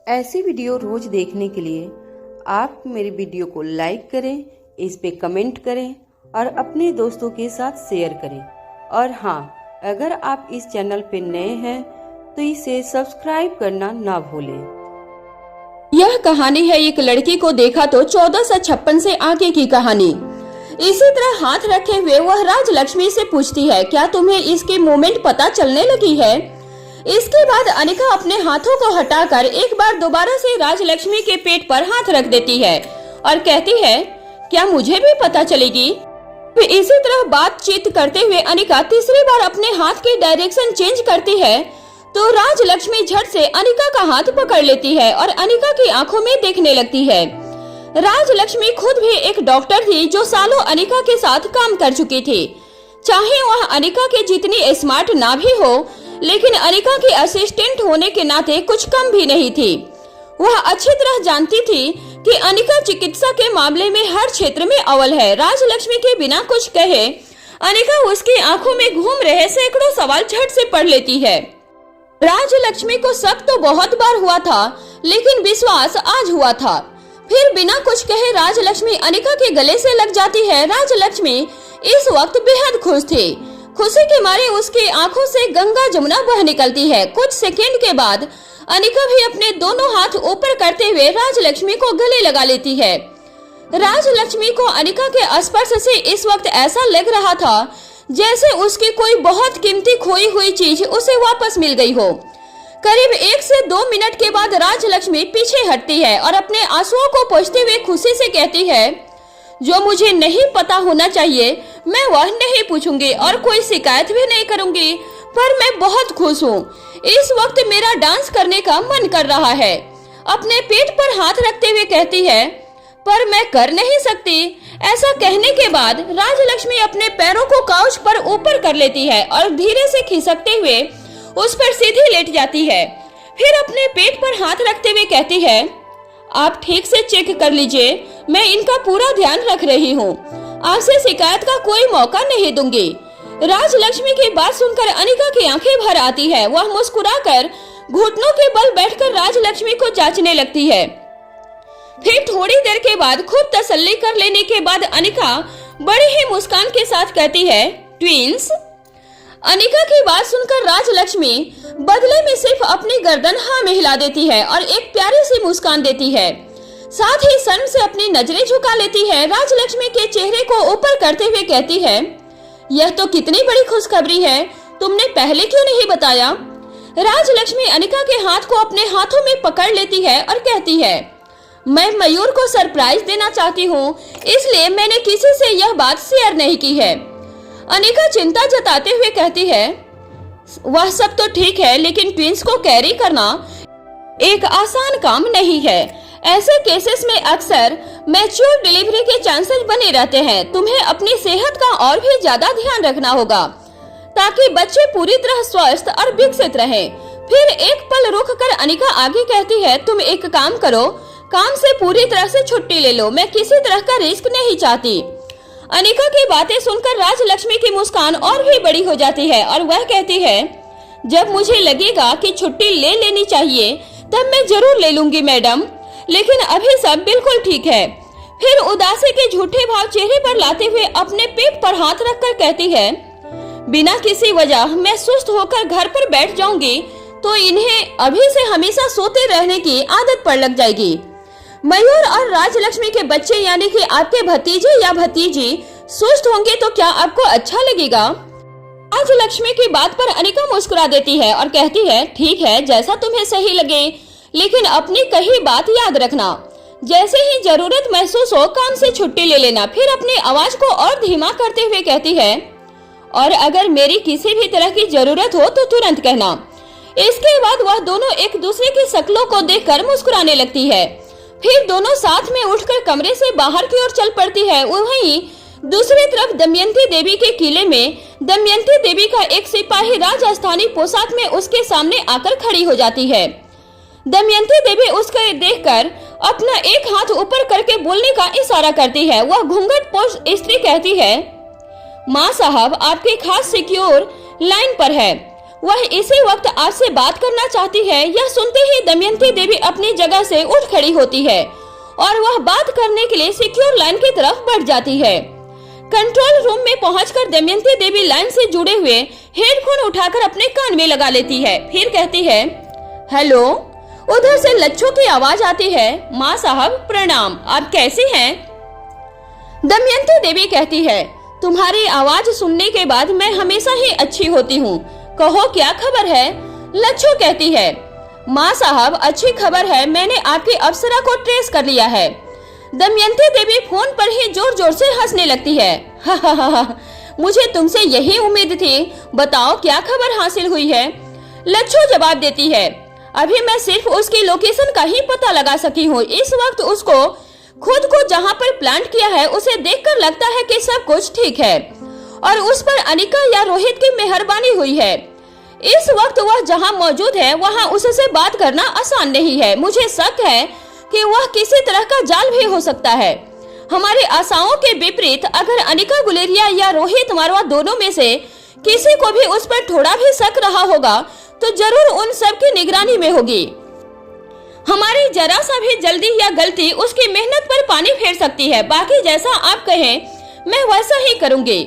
ऐसी वीडियो रोज देखने के लिए आप मेरी वीडियो को लाइक करें, इस पे कमेंट करें और अपने दोस्तों के साथ शेयर करें। और हाँ, अगर आप इस चैनल पे नए हैं तो इसे सब्सक्राइब करना ना भूलें। यह कहानी है एक लड़की को देखा तो 1456 से आगे की कहानी। इसी तरह हाथ रखे हुए वह राजलक्ष्मी से पूछती है, क्या तुम्हें इसकी मूवमेंट पता चलने लगी है? इसके बाद अनिका अपने हाथों को हटाकर एक बार दोबारा से राजलक्ष्मी के पेट पर हाथ रख देती है और कहती है, क्या मुझे भी पता चलेगी? इसी तरह बातचीत करते हुए अनिका तीसरी बार अपने हाथ की डायरेक्शन चेंज करती है तो राजलक्ष्मी झट से अनिका का हाथ पकड़ लेती है और अनिका की आंखों में देखने लगती है। राजलक्ष्मी खुद भी एक डॉक्टर थी जो सालों अनिका के साथ काम कर चुकी थी। चाहे वह अनिका के जितनी स्मार्ट ना भी हो, लेकिन अनिका की असिस्टेंट होने के नाते कुछ कम भी नहीं थी। वह अच्छी तरह जानती थी कि अनिका चिकित्सा के मामले में हर क्षेत्र में अव्वल है। राजलक्ष्मी के बिना कुछ कहे अनिका उसकी आंखों में घूम रहे सैकड़ों सवाल झट से पढ़ लेती है। राजलक्ष्मी को शक तो बहुत बार हुआ था, लेकिन विश्वास आज हुआ था। फिर बिना कुछ कहे राजलक्ष्मी अनिका के गले से लग जाती है। राजलक्ष्मी इस वक्त बेहद खुश थी। खुशी के मारे उसकी आंखों से गंगा जमुना बह निकलती है। कुछ सेकंड के बाद अनिका भी अपने दोनों हाथ ऊपर करते हुए राजलक्ष्मी को गले लगा लेती है। राजलक्ष्मी को अनिका के स्पर्श से इस वक्त ऐसा लग रहा था जैसे उसकी कोई बहुत कीमती खोई हुई चीज उसे वापस मिल गई हो। करीब 1 से 2 मिनट के बाद राजलक्ष्मी पीछे हटती है और अपने आंसुओं को पोंछते हुए खुशी से कहती है, जो मुझे नहीं पता होना चाहिए मैं वह नहीं पूछूंगी और कोई शिकायत भी नहीं करूंगी, पर मैं बहुत खुश हूँ। इस वक्त मेरा डांस करने का मन कर रहा है। अपने पेट पर हाथ रखते हुए कहती है, पर मैं कर नहीं सकती। ऐसा कहने के बाद राजलक्ष्मी अपने पैरों को काउच पर ऊपर कर लेती है और धीरे से खिसकते हुए उस पर सीधी लेट जाती है। फिर अपने पेट पर हाथ रखते हुए कहती है, आप ठीक से चेक कर लीजिए, मैं इनका पूरा ध्यान रख रही हूँ। आपसे शिकायत का कोई मौका नहीं दूंगी। राजलक्ष्मी की बात सुनकर अनिका की आंखें भर आती है। वह मुस्कुराकर घुटनों के बल बैठकर राजलक्ष्मी को जांचने लगती है। फिर थोड़ी देर के बाद खूब तसल्ली कर लेने के बाद अनिका बड़ी ही मुस्कान के साथ कहती है, ट्विंस। अनिका की बात सुनकर राजलक्ष्मी बदले में सिर्फ अपनी गर्दन हाँ में हिला देती है और एक प्यारी सी मुस्कान देती है। साथ ही शर्म से अपनी नजरें झुका लेती है। राजलक्ष्मी के चेहरे को ऊपर करते हुए कहती है, यह तो कितनी बड़ी खुशखबरी है, तुमने पहले क्यों नहीं बताया? राजलक्ष्मी अनिका के हाथ को अपने हाथों में पकड़ लेती है और कहती है, मैं मयूर को सरप्राइज देना चाहती हूँ, इसलिए मैंने किसी से यह बात शेयर नहीं की है। अनिका चिंता जताते हुए कहती है, वह सब तो ठीक है, लेकिन ट्विंस को कैरी करना एक आसान काम नहीं है। ऐसे केसेस में अक्सर मैच्योर डिलीवरी के चांसेस बने रहते हैं। तुम्हें अपनी सेहत का और भी ज्यादा ध्यान रखना होगा ताकि बच्चे पूरी तरह स्वस्थ और विकसित रहें। फिर एक पल रुक कर अनिका आगे कहती है, तुम एक काम करो, काम से पूरी तरह से छुट्टी ले लो, मैं किसी तरह का रिस्क नहीं चाहती। अनिका की बातें सुनकर राजलक्ष्मी की मुस्कान और भी बड़ी हो जाती है और वह कहती है, जब मुझे लगेगा कि छुट्टी ले लेनी चाहिए तब मैं जरूर ले लूंगी मैडम, लेकिन अभी सब बिल्कुल ठीक है। फिर उदासी के झूठे भाव चेहरे पर लाते हुए अपने पेट पर हाथ रखकर कहती है, बिना किसी वजह मैं सुस्त होकर घर पर बैठ जाऊंगी तो इन्हें अभी से हमेशा सोते रहने की आदत पड़ लग जाएगी। मयूर और राजलक्ष्मी के बच्चे यानी कि आपके भतीजे या भतीजी सुस्त होंगे तो क्या आपको अच्छा लगेगा? राजलक्ष्मी की बात पर अनिका मुस्कुरा देती है और कहती है, ठीक है, जैसा तुम्हें सही लगे, लेकिन अपनी कही बात याद रखना। जैसे ही जरूरत महसूस हो काम से छुट्टी ले लेना। फिर अपनी आवाज को और धीमा करते हुए कहती है, और अगर मेरी किसी भी तरह की जरूरत हो तो तुरंत कहना। इसके बाद वह दोनों एक दूसरे की शक्लों को देखकर मुस्कुराने लगती है। फिर दोनों साथ में उठकर कमरे से बाहर की ओर चल पड़ती है। वहीं दूसरी तरफ दमयंती देवी के किले में दमयंती देवी का एक सिपाही राजस्थानी पोशाक में उसके सामने आकर खड़ी हो जाती है। दमयंती देवी उसको देखकर अपना एक हाथ ऊपर करके बोलने का इशारा करती है। वह घूंघटपोश स्त्री कहती है, माँ साहब आपकी खास सिक्योर लाइन पर है। वह इसी वक्त आपसे बात करना चाहती है। यह सुनते ही दमयंती देवी अपनी जगह से उठ खड़ी होती है और वह बात करने के लिए सिक्योर लाइन की तरफ बढ़ जाती है। कंट्रोल रूम में पहुंचकर दमयंती देवी लाइन से जुड़े हुए हेडफोन उठाकर अपने कान में लगा लेती है। फिर कहती है, हेलो। उधर से लच्छू की आवाज आती है, माँ साहब प्रणाम, आप कैसी हैं? दमयंती देवी कहती है, तुम्हारी आवाज सुनने के बाद मैं हमेशा ही अच्छी होती हूँ, कहो क्या खबर है? लच्छू कहती है, माँ साहब अच्छी खबर है, मैंने आपकी अप्सरा को ट्रेस कर लिया है। दमयंती देवी फोन पर ही जोर जोर से हंसने लगती है। हा, मुझे तुमसे यही उम्मीद थी, बताओ क्या खबर हासिल हुई है? लच्छू जवाब देती है, अभी मैं सिर्फ उसकी लोकेशन का ही पता लगा सकी हूँ। इस वक्त उसको खुद को जहाँ पर प्लांट किया है उसे देखकर लगता है कि सब कुछ ठीक है और उस पर अनिका या रोहित की मेहरबानी हुई है। इस वक्त वह जहाँ मौजूद है वहाँ उससे बात करना आसान नहीं है। मुझे शक है कि वह किसी तरह का जाल भी हो सकता है। हमारी आशाओं के विपरीत अगर अनिका गुलेरिया या रोहित मारवा दोनों में से किसी को भी उस पर थोड़ा भी शक रहा होगा तो जरूर उन सब की निगरानी में होगी। हमारी जरा सा भी जल्दी या गलती उसकी मेहनत पर पानी फेर सकती है। बाकी जैसा आप कहें मैं वैसा ही करूंगी।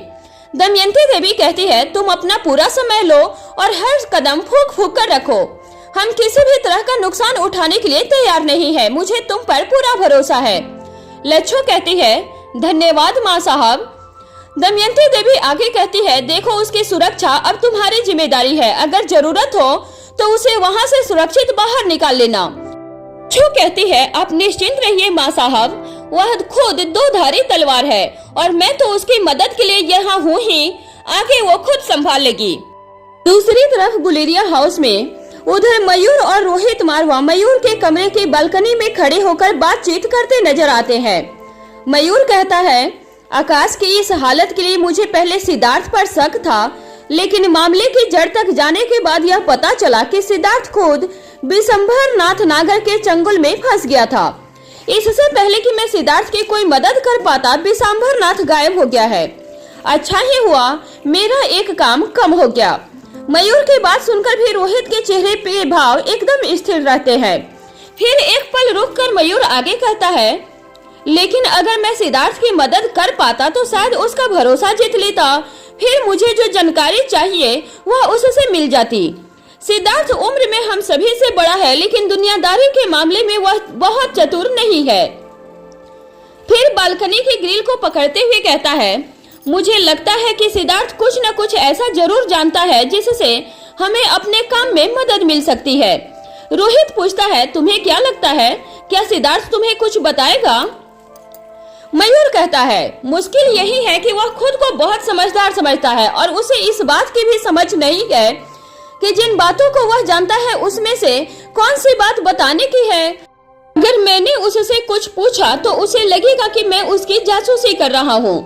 दमयंती देवी कहती है, तुम अपना पूरा समय लो और हर कदम फूंक फूंक कर रखो। हम किसी भी तरह का नुकसान उठाने के लिए तैयार नहीं है। मुझे तुम पर पूरा भरोसा है। लच्छू कहती है, धन्यवाद माँ साहब। दमयंती देवी आगे कहती है, देखो उसकी सुरक्षा अब तुम्हारी जिम्मेदारी है। अगर जरूरत हो तो उसे वहाँ से सुरक्षित बाहर निकाल लेना। लच्छू कहती है, आप निश्चिंत रहिए माँ साहब, वह खुद दो धारी तलवार है और मैं तो उसकी मदद के लिए यहाँ हूँ ही, आगे वो खुद संभाल लेगी। दूसरी तरफ गुलेरिया हाउस में उधर मयूर और रोहित मारवा मयूर के कमरे की बालकनी में खड़े होकर बातचीत करते नजर आते हैं। मयूर कहता है, आकाश की इस हालत के लिए मुझे पहले सिद्धार्थ पर शक था, लेकिन मामले की जड़ तक जाने के बाद यह पता चला कि सिद्धार्थ खुद बिशंभर नाथ नागर के चंगुल में फंस गया था। इससे पहले कि मैं सिद्धार्थ की कोई मदद कर पाता, बिशंभर नाथ गायब हो गया है। अच्छा ही हुआ मेरा एक काम कम हो गया। मयूर की बात सुनकर भी रोहित के चेहरे पे भाव एकदम स्थिर रहते हैं। फिर एक पल रुककर मयूर आगे कहता है, लेकिन अगर मैं सिद्धार्थ की मदद कर पाता तो शायद उसका भरोसा जीत लेता। फिर मुझे जो जानकारी चाहिए वह उससे मिल जाती। सिद्धार्थ उम्र में हम सभी से बड़ा है, लेकिन दुनियादारी के मामले में वह बहुत चतुर नहीं है। फिर बालकनी की ग्रिल को पकड़ते हुए कहता है, मुझे लगता है कि सिद्धार्थ कुछ न कुछ ऐसा जरूर जानता है जिससे हमें अपने काम में मदद मिल सकती है। रोहित पूछता है, तुम्हें क्या लगता है, क्या सिद्धार्थ तुम्हें कुछ बताएगा? मयूर कहता है, मुश्किल यही है कि वह खुद को बहुत समझदार समझता है और उसे इस बात की भी समझ नहीं है कि जिन बातों को वह जानता है उसमें से कौन सी बात बताने की है। अगर मैंने उससे कुछ पूछा तो उसे लगेगा कि मैं उसकी जासूसी कर रहा हूँ,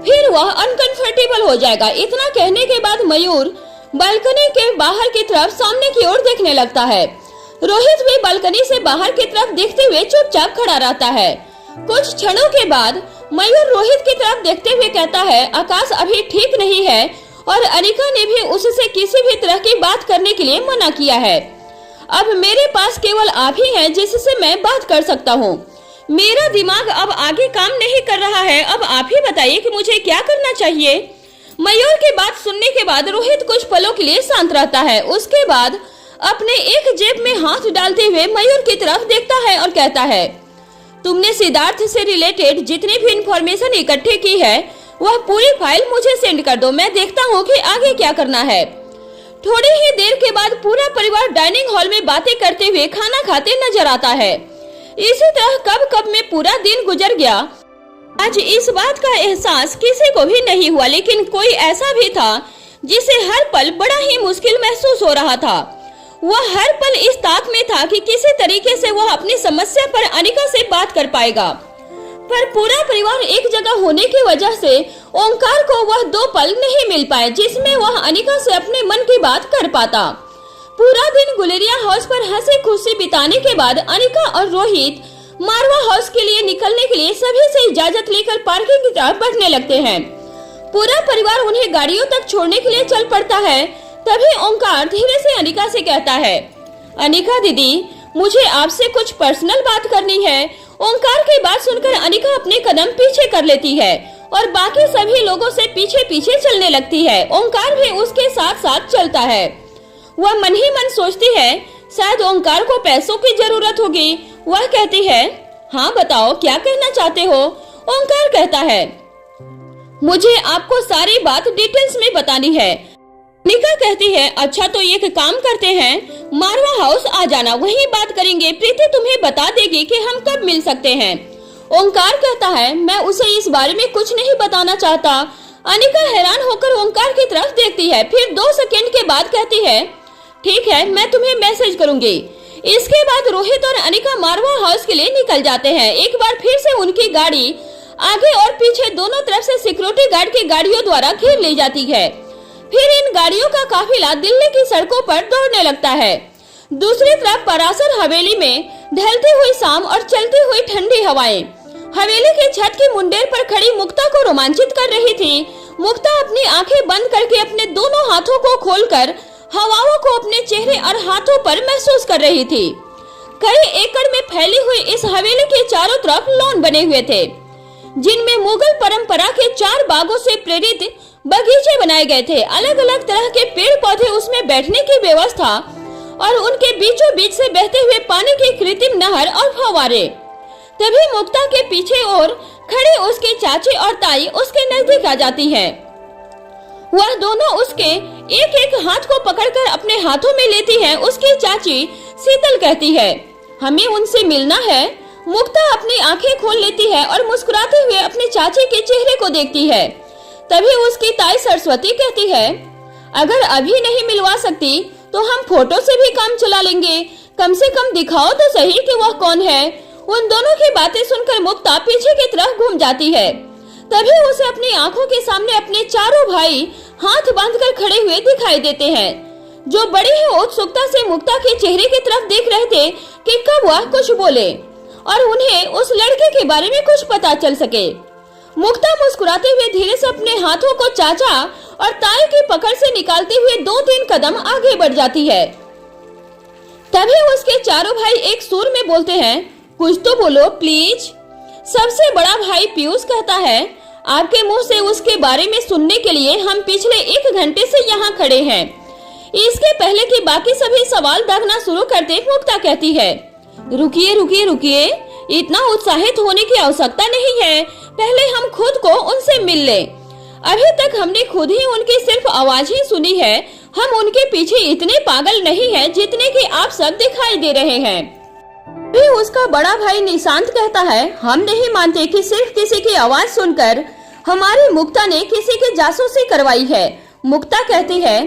फिर वह अनकंफर्टेबल हो जाएगा। इतना कहने के बाद मयूर बालकनी के बाहर की तरफ सामने की ओर देखने लगता है। रोहित भी बालकनी से बाहर की तरफ देखते हुए चुपचाप खड़ा रहता है। कुछ क्षणों के बाद मयूर रोहित की तरफ देखते हुए कहता है, आकाश अभी ठीक नहीं है और अनिका ने भी उससे किसी भी तरह की बात करने के लिए मना किया है। अब मेरे पास केवल आप ही हैं जिससे मैं बात कर सकता हूँ। मेरा दिमाग अब आगे काम नहीं कर रहा है। अब आप ही बताइए कि मुझे क्या करना चाहिए। मयूर की बात सुनने के बाद रोहित कुछ पलों के लिए शांत रहता है। उसके बाद अपने एक जेब में हाथ डालते हुए मयूर की तरफ देखता है और कहता है, तुमने सिद्धार्थ से रिलेटेड जितनी भी इंफॉर्मेशन इकट्ठी की है वह पूरी फाइल मुझे सेंड कर दो। मैं देखता हूँ कि आगे क्या करना है। थोड़ी ही देर के बाद पूरा परिवार डाइनिंग हॉल में बातें करते हुए खाना खाते नजर आता है। इसी तरह कब कब में पूरा दिन गुजर गया। आज इस बात का एहसास किसी को भी नहीं हुआ, लेकिन कोई ऐसा भी था जिसे हर पल बड़ा ही मुश्किल महसूस हो रहा था। वह हर पल इस ताक में था कि किसी तरीके से वह अपनी समस्या पर अनिका से बात कर पाएगा, पर पूरा परिवार एक जगह होने की वजह से ओंकार को वह 2 पल नहीं मिल पाए जिसमें वह अनिका से अपने मन की बात कर पाता। पूरा दिन गुलेरिया हाउस पर हंसी खुशी बिताने के बाद अनिका और रोहित मारवा हाउस के लिए निकलने के लिए सभी से इजाजत लेकर पार्किंग की तरफ बढ़ने लगते हैं। पूरा परिवार उन्हें गाड़ियों तक छोड़ने के लिए चल पड़ता है। तभी ओंकार धीरे से अनिका से कहता है, अनिका दीदी, मुझे आपसे कुछ पर्सनल बात करनी है। ओंकार की बात सुनकर अनिका अपने कदम पीछे कर लेती है और बाकी सभी लोगों से पीछे पीछे चलने लगती है। ओंकार भी उसके साथ साथ चलता है। वह मन ही मन सोचती है शायद ओंकार को पैसों की जरूरत होगी। वह कहती है, हाँ बताओ क्या कहना चाहते हो। ओंकार कहता है, मुझे आपको सारी बात डिटेल्स में बतानी है। अनिका कहती है, अच्छा तो एक काम करते हैं, मारवा हाउस आ जाना, वहीं बात करेंगे। प्रीति तुम्हें बता देगी कि हम कब मिल सकते हैं। ओंकार कहता है, मैं उसे इस बारे में कुछ नहीं बताना चाहता। अनिका हैरान होकर ओंकार की तरफ देखती है, फिर 2 सेकंड के बाद कहती है, ठीक है, मैं तुम्हें मैसेज करूंगी। इसके बाद रोहित और अनिका मारवा हाउस के लिए निकल जाते हैं। एक बार फिर से उनकी गाड़ी आगे और पीछे दोनों तरफ से सिक्योरिटी गार्ड की गाड़ियों द्वारा घेर ली जाती है। फिर इन गाड़ियों का काफिला दिल्ली की सड़कों पर दौड़ने लगता है। दूसरी तरफ परासर हवेली में ढलती हुई शाम और चलती हुई ठंडी हवाएं हवेली की छत की मुंडेर पर खड़ी मुक्ता को रोमांचित कर रही थी। मुक्ता अपनी आंखें बंद करके अपने दोनों हाथों को खोलकर हवाओं को अपने चेहरे और हाथों पर महसूस कर रही थी। कई एकड़ में फैली हुई इस हवेली के चारों तरफ लॉन बने हुए थे, जिनमें मुगल परंपरा के 4 बागों से प्रेरित बगीचे बनाए गए थे। अलग अलग तरह के पेड़ पौधे, उसमें बैठने की व्यवस्था और उनके बीचों बीच से बहते हुए पानी की कृत्रिम नहर और फव्वारे। तभी मुक्ता के पीछे और खड़े उसके चाची और ताई उसके नजदीक आ जाती हैं। वह दोनों उसके एक एक हाथ को पकड़कर अपने हाथों में लेती हैं। उसकी चाची शीतल कहती है, हमें उनसे मिलना है। मुक्ता अपनी आंखें खोल लेती है और मुस्कुराते हुए अपने चाची के चेहरे को देखती है। तभी उसकी ताई सरस्वती कहती है, अगर अभी नहीं मिलवा सकती तो हम फोटो से भी काम चला लेंगे, कम से कम दिखाओ तो सही कि वह कौन है। उन दोनों की बातें सुनकर मुक्ता पीछे की तरफ घूम जाती है। तभी उसे अपनी आंखों के सामने अपने चारों भाई हाथ बांधकर खड़े हुए दिखाई देते हैं, जो बड़ी ही उत्सुकता से मुक्ता के चेहरे की तरफ देख रहे थे कि कब वह कुछ बोले और उन्हें उस लड़के के बारे में कुछ पता चल सके। मुक्ता मुस्कुराते हुए धीरे से अपने हाथों को चाचा और ताई की पकड़ से निकालते हुए 2-3 कदम आगे बढ़ जाती है। तभी उसके चारों भाई एक सुर में बोलते हैं, कुछ तो बोलो प्लीज। सबसे बड़ा भाई पीयूष कहता है, आपके मुंह से उसके बारे में सुनने के लिए हम पिछले 1 घंटे से यहाँ खड़े हैं। इसके पहले कि बाकी सभी सवाल दागना शुरू करते, मुक्ता कहती है, रुकिए रुकिए रुकिए, इतना उत्साहित होने की आवश्यकता नहीं है। पहले हम खुद को उनसे मिल लें। अभी तक हमने खुद ही उनकी सिर्फ आवाज ही सुनी है। हम उनके पीछे इतने पागल नहीं हैं जितने कि आप सब दिखाई दे रहे हैं। भी उसका बड़ा भाई निशांत कहता है, हम नहीं मानते कि सिर्फ किसी की आवाज सुनकर हमारी मुक्ता ने किसी की जासूसी करवाई है। मुक्ता कहती है,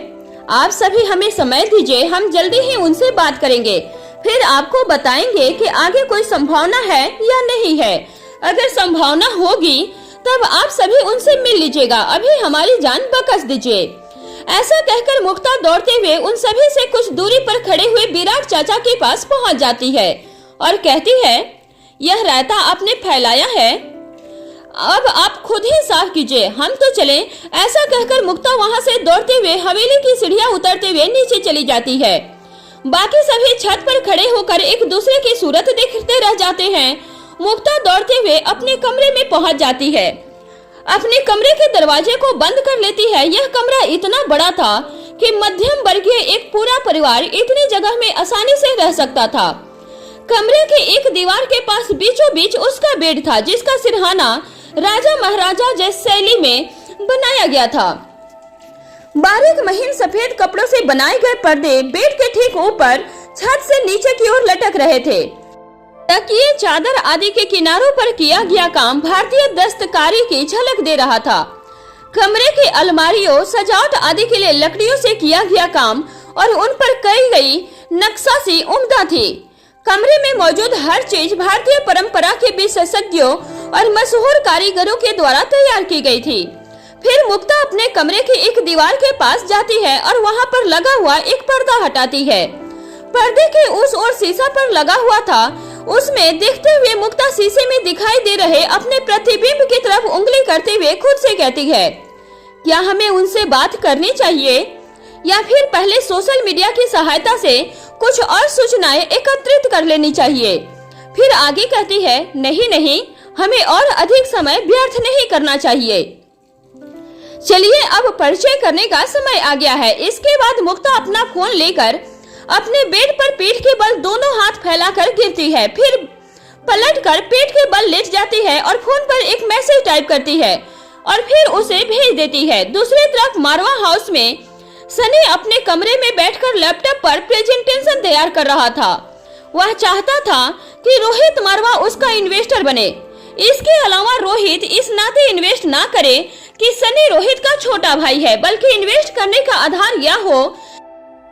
आप सभी हमें समय दीजिए, हम जल्दी ही उनसे बात करेंगे, फिर आपको बताएंगे कि आगे कोई संभावना है या नहीं है। अगर संभावना होगी तब आप सभी उनसे मिल लीजिएगा, अभी हमारी जान बकस दीजिए। ऐसा कहकर मुक्ता दौड़ते हुए उन सभी से कुछ दूरी पर खड़े हुए विराट चाचा के पास पहुंच जाती है और कहती है, यह रायता आपने फैलाया है, अब आप खुद ही साफ कीजिए, हम तो चले। ऐसा कहकर मुक्ता वहां से दौड़ते हुए हवेली की सीढ़ियां उतरते हुए नीचे चली जाती है। बाकी सभी छत पर खड़े होकर एक दूसरे की सूरत देखते रह जाते हैं। मुक्ता दौड़ते हुए अपने कमरे में पहुंच जाती है। अपने कमरे के दरवाजे को बंद कर लेती है। यह कमरा इतना बड़ा था कि मध्यम वर्गीय एक पूरा परिवार इतनी जगह में आसानी से रह सकता था। कमरे के एक दीवार के पास बीचों बीच उसका बेड था, जिसका सिरहाना राजा महाराजा जैसी शैली में बनाया गया था। बारीक महीन सफेद कपड़ों से बनाए गए पर्दे बेड के ठीक ऊपर छत से नीचे की ओर लटक रहे थे। तकिए, चादर आदि के किनारों पर किया गया काम भारतीय दस्तकारी की झलक दे रहा था। कमरे के अलमारियों, सजावट आदि के लिए लकड़ियों से किया गया काम और उन पर कई गई नक्काशी उम्दा थी। कमरे में मौजूद हर चीज भारतीय परंपरा के विशेषज्ञों और मशहूर कारीगरों के द्वारा तैयार की गई थी। फिर मुक्ता अपने कमरे की एक दीवार के पास जाती है और वहां पर लगा हुआ एक पर्दा हटाती है। पर्दे के उस ओर शीशा पर लगा हुआ था। उसमें देखते हुए मुक्ता शीशे में दिखाई दे रहे अपने प्रतिबिंब की तरफ उंगली करते हुए खुद से कहती है, क्या हमें उनसे बात करनी चाहिए? या फिर पहले सोशल मीडिया की सहायता से कुछ और सूचनाएं एकत्रित कर लेनी चाहिए। फिर आगे कहती है, नहीं, हमें और अधिक समय व्यर्थ नहीं करना चाहिए। चलिए अब परिचय करने का समय आ गया है। इसके बाद मुक्ता अपना फोन लेकर अपने बेड पर पीठ के बल दोनों हाथ फैलाकर गिरती है, फिर पलटकर पेट के बल लेट जाती है और फोन पर एक मैसेज टाइप करती है और फिर उसे भेज देती है। दूसरी तरफ मारवा हाउस में सनी अपने कमरे में बैठकर लैपटॉप पर प्रेजेंटेशन तैयार कर रहा था। वह चाहता था कि रोहित मारवा उसका इन्वेस्टर बने। इसके अलावा रोहित इस नाते इन्वेस्ट ना करे कि सनी रोहित का छोटा भाई है, बल्कि इन्वेस्ट करने का आधार यह हो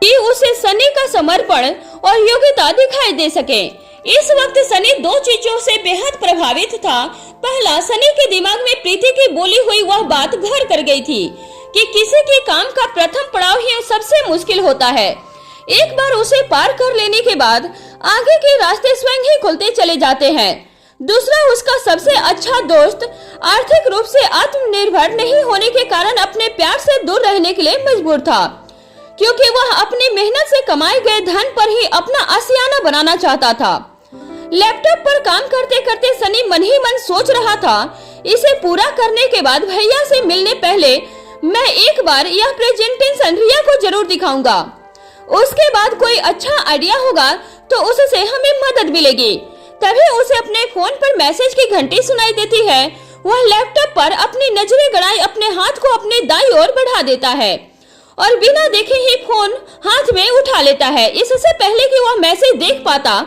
कि उसे सनी का समर्पण और योग्यता दिखाई दे सके। इस वक्त सनी दो चीजों से बेहद प्रभावित था। पहला, सनी के दिमाग में प्रीति की बोली हुई वह बात घर कर गई थी कि किसी के काम का प्रथम पड़ाव ही सबसे मुश्किल होता है। एक बार उसे पार कर लेने के बाद आगे के रास्ते स्वयं ही खुलते चले जाते हैं। दूसरा, उसका सबसे अच्छा दोस्त आर्थिक रूप से आत्मनिर्भर नहीं होने के कारण अपने प्यार से दूर रहने के लिए मजबूर था, क्योंकि वह अपनी मेहनत से कमाए गए धन पर ही अपना आशियाना बनाना चाहता था। लैपटॉप पर काम करते करते सनी मन ही मन सोच रहा था, इसे पूरा करने के बाद भैया से मिलने पहले मैं एक बार यह प्रेजेंटेशन रिया को जरूर दिखाऊंगा। उसके बाद कोई अच्छा आइडिया होगा तो उससे हमें मदद मिलेगी। तभी उसे अपने फोन पर मैसेज की घंटी सुनाई देती है। वह लैपटॉप पर अपनी नजरें गड़ाए अपने हाथ को अपने दाईं ओर बढ़ा देता है और बिना देखे ही फोन हाथ में उठा लेता है। इससे पहले कि वह मैसेज देख पाता,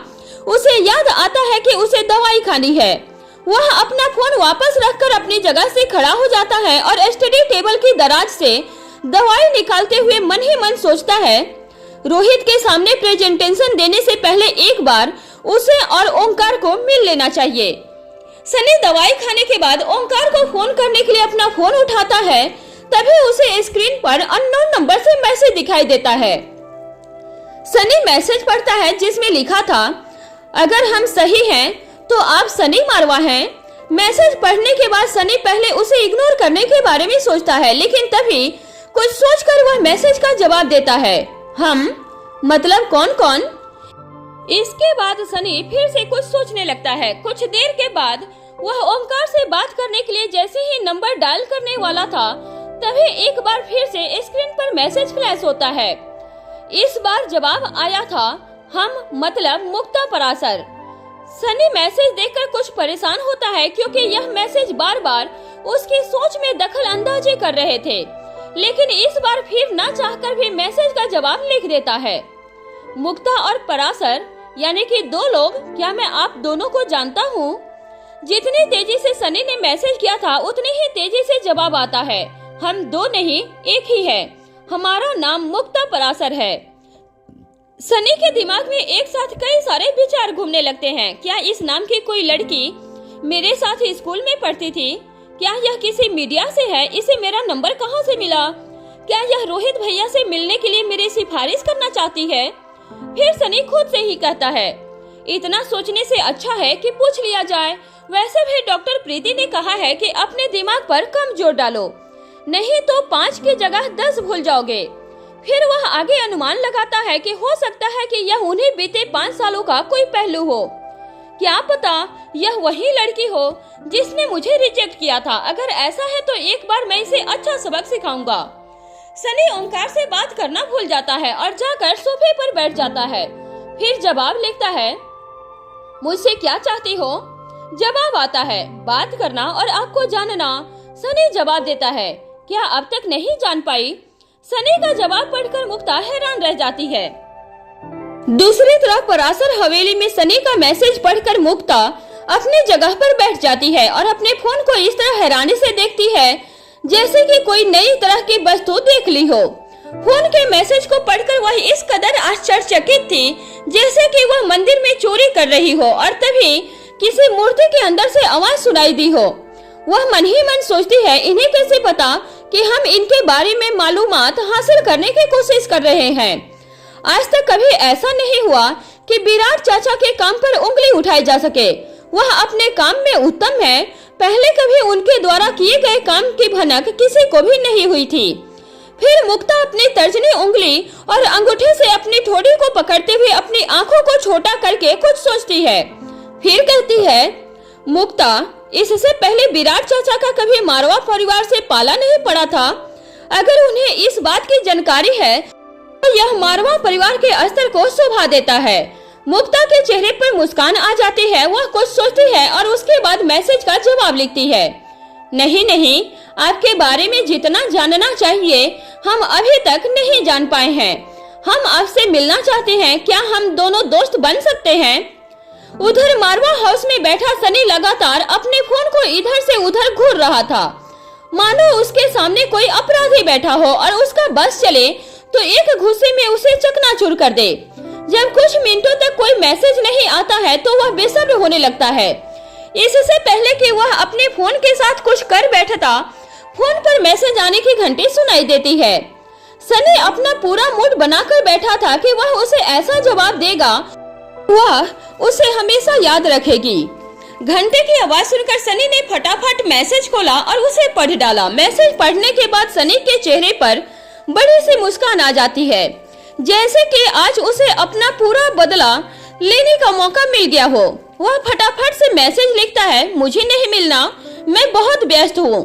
उसे याद आता है कि उसे दवाई खानी है। वह अपना फोन वापस रखकर अपनी जगह से खड़ा हो जाता है और स्टडी टेबल की दराज से दवाई निकालते हुए मन ही मन सोचता है, रोहित के सामने प्रेजेंटेशन देने से पहले एक बार उसे और ओंकार को मिल लेना चाहिए। सनी दवाई खाने के बाद ओंकार को फोन करने के लिए अपना फोन उठाता है। तभी उसे स्क्रीन पर अननोन नंबर से मैसेज दिखाई देता है। सनी मैसेज पढ़ता है जिसमें लिखा था, अगर हम सही हैं तो आप सनी मारवा हैं। मैसेज पढ़ने के बाद सनी पहले उसे इग्नोर करने के बारे में सोचता है, लेकिन तभी कुछ सोचकर वह मैसेज का जवाब देता है, हम मतलब कौन कौन। इसके बाद सनी फिर से कुछ सोचने लगता है। कुछ देर के बाद वह ओंकार से बात करने के लिए जैसे ही नंबर डायल करने वाला था, तभी एक बार फिर से स्क्रीन पर मैसेज फ्लैश होता है। इस बार जवाब आया था, हम मतलब मुक्ता परासर। सनी मैसेज देखकर कुछ परेशान होता है, क्योंकि यह मैसेज बार बार उसकी सोच में दखल अंदाजी कर रहे थे, लेकिन इस बार फिर ना चाहकर भी मैसेज का जवाब लिख देता है। मुक्ता और परासर यानी कि दो लोग, क्या मैं आप दोनों को जानता हूँ? जितनी तेजी से सनी ने मैसेज किया था उतनी ही तेजी से जवाब आता है, हम दो नहीं एक ही है, हमारा नाम मुक्ता परासर है। सनी के दिमाग में एक साथ कई सारे विचार घूमने लगते हैं। क्या इस नाम की कोई लड़की मेरे साथ स्कूल में पढ़ती थी? क्या यह किसी मीडिया से है? इसे मेरा नंबर कहाँ से मिला? क्या यह रोहित भैया से मिलने के लिए मेरी सिफारिश करना चाहती है? फिर सनी खुद से ही कहता है, इतना सोचने से अच्छा है कि पूछ लिया जाए। वैसे भी डॉक्टर प्रीति ने कहा है कि अपने दिमाग पर कम जोर डालो, नहीं तो 5 की जगह 10 भूल जाओगे। फिर वह आगे अनुमान लगाता है कि हो सकता है कि यह उन्हीं बीते 5 सालों का कोई पहलू हो। क्या पता यह वही लड़की हो जिसने मुझे रिजेक्ट किया था। अगर ऐसा है तो एक बार मैं इसे अच्छा सबक सिखाऊंगा। सनी ओंकार से बात करना भूल जाता है और जाकर सोफे पर बैठ जाता है। फिर जवाब लिखता है, मुझसे क्या चाहती हो? जवाब आता है, बात करना और आपको जानना। सनी जवाब देता है, क्या अब तक नहीं जान पाई? सनी का जवाब पढ़कर मुक्ता हैरान रह जाती है। दूसरी तरफ परासर हवेली में सनी का मैसेज पढ़कर मुक्ता अपनी जगह पर बैठ जाती है और अपने फोन को इस तरह हैरानी से देखती है जैसे कि कोई नई तरह की वस्तु देख ली हो। फोन के मैसेज को पढ़कर वह इस कदर आश्चर्यचकित थी जैसे कि वह मंदिर में चोरी कर रही हो और तभी किसी मूर्ति के अंदर से आवाज सुनाई दी हो। वह मन ही मन सोचती है, इन्हें कैसे पता कि हम इनके बारे में मालूमात हासिल करने की कोशिश कर रहे हैं। आज तक कभी ऐसा नहीं हुआ कि विराट चाचा के काम पर उंगली उठाई जा सके। वह अपने काम में उत्तम है। पहले कभी उनके द्वारा किए गए काम की भनक किसी को भी नहीं हुई थी। फिर मुक्ता अपनी तर्जनी उंगली और अंगूठे से अपनी ठोड़ी को पकड़ते हुए अपनी आंखों को छोटा करके कुछ सोचती है। फिर कहती है, मुक्ता, इससे पहले विराट चाचा का कभी मारवा परिवार से पाला नहीं पड़ा था। अगर उन्हें इस बात की जानकारी है तो यह मारवा परिवार के स्तर को शोभा देता है। मुक्ता के चेहरे पर मुस्कान आ जाती है। वह कुछ सोचती है और उसके बाद मैसेज का जवाब लिखती है। नहीं, आपके बारे में जितना जानना चाहिए हम अभी तक नहीं जान पाए हैं। हम आपसे मिलना चाहते हैं। क्या हम दोनों दोस्त बन सकते हैं? उधर मारवा हाउस में बैठा सनी लगातार अपने फोन को इधर से उधर घूर रहा था, मानो उसके सामने कोई अपराधी बैठा हो और उसका बस चले तो एक घुस्से में उसे चकनाचूर कर दे। जब कुछ मिनटों तक कोई मैसेज नहीं आता है तो वह बेसब्र होने लगता है। इससे पहले कि वह अपने फोन के साथ कुछ कर बैठता, फोन पर मैसेज आने की घंटी सुनाई देती है। सनी अपना पूरा मूड बनाकर बैठा था कि वह उसे ऐसा जवाब देगा, वह उसे हमेशा याद रखेगी। घंटे की आवाज सुनकर सनी ने फटाफट मैसेज खोला और उसे पढ़ डाला। मैसेज पढ़ने के बाद सनी के चेहरे पर बड़ी सी मुस्कान आ जाती है, जैसे कि आज उसे अपना पूरा बदला लेने का मौका मिल गया हो। वह फटाफट से मैसेज लिखता है, मुझे नहीं मिलना, मैं बहुत व्यस्त हूँ,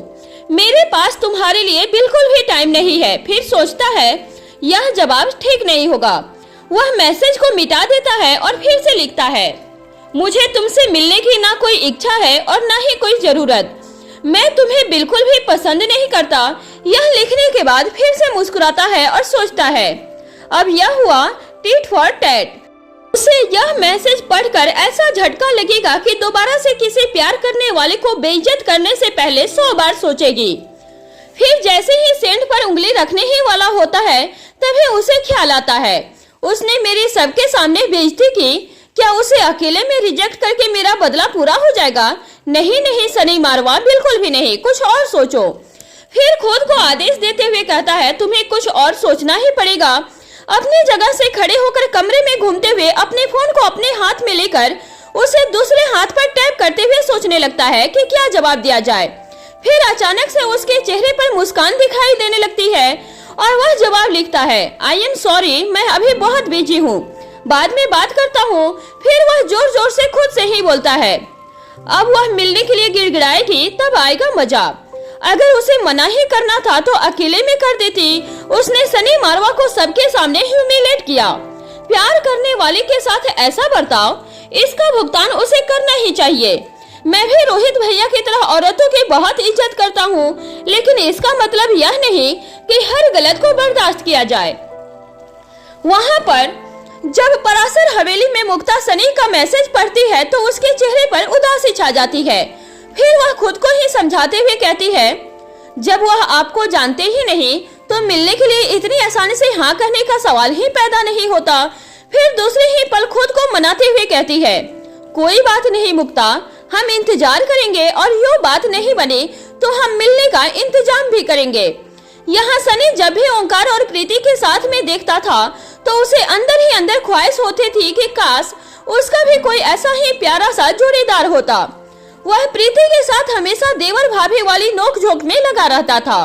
मेरे पास तुम्हारे लिए बिल्कुल भी टाइम नहीं है। फिर सोचता है यह जवाब ठीक नहीं होगा। वह मैसेज को मिटा देता है और फिर से लिखता है, मुझे तुमसे मिलने की ना कोई इच्छा है और ना ही कोई जरूरत, मैं तुम्हें बिल्कुल भी पसंद नहीं करता। यह लिखने के बाद फिर से मुस्कुराता है और सोचता है, अब यह हुआ टिट फॉर टैट। उसे यह मैसेज पढ़कर ऐसा झटका लगेगा कि दोबारा से किसी प्यार करने वाले को बेइज्जत करने से पहले 100 बार सोचेगी। फिर जैसे ही सेंड पर उंगली रखने ही वाला होता है तभी उसे ख्याल आता है, उसने मेरे सबके सामने बेइज्जती की, क्या उसे अकेले में रिजेक्ट करके मेरा बदला पूरा हो जाएगा? नहीं सनी मारवा, बिल्कुल भी नहीं, कुछ और सोचो। फिर खुद को आदेश देते हुए कहता है, तुम्हें कुछ और सोचना ही पड़ेगा। अपनी जगह से खड़े होकर कमरे में घूमते हुए अपने फोन को अपने हाथ में लेकर उसे दूसरे हाथ पर टैप करते हुए सोचने लगता है कि क्या जवाब दिया जाए। फिर अचानक से उसके चेहरे पर मुस्कान दिखाई देने लगती है और वह जवाब लिखता है, आई एम सॉरी, मैं अभी बहुत बिजी हूँ, बाद में बात करता हूँ। फिर वह जोर जोर से खुद से ही बोलता है, अब वह मिलने के लिए गिड़गिड़ाएगी तब आएगा मजा। अगर उसे मना ही करना था तो अकेले में कर देती। उसने सनी मारवा को सबके सामने ह्यूमिलेट किया। प्यार करने वाले के साथ ऐसा बर्ताव, इसका भुगतान उसे करना ही चाहिए। मैं भी रोहित भैया की तरह औरतों की बहुत इज्जत करता हूँ, लेकिन इसका मतलब यह नहीं कि हर गलत को बर्दाश्त किया जाए। वहाँ पर जब परासर हवेली में मुक्ता सनी का मैसेज पढ़ती है तो उसके चेहरे पर उदासी छा जाती है। फिर वह खुद को ही समझाते हुए कहती है, जब वह आपको जानते ही नहीं तो मिलने के लिए इतनी आसानी से हाँ कहने का सवाल ही पैदा नहीं होता। फिर दूसरे ही पल खुद को मनाते हुए कहती है, कोई बात नहीं मुक्ता, हम इंतजार करेंगे और यो बात नहीं बने तो हम मिलने का इंतजाम भी करेंगे। यहाँ सनी जब भी ओंकार और प्रीति के साथ में देखता था तो उसे अंदर ही अंदर ख्वाहिश होती थी कि काश उसका भी कोई ऐसा ही प्यारा सा जोड़ीदार होता। वह प्रीति के साथ हमेशा देवर भाभी वाली नोकझोंक में लगा रहता था।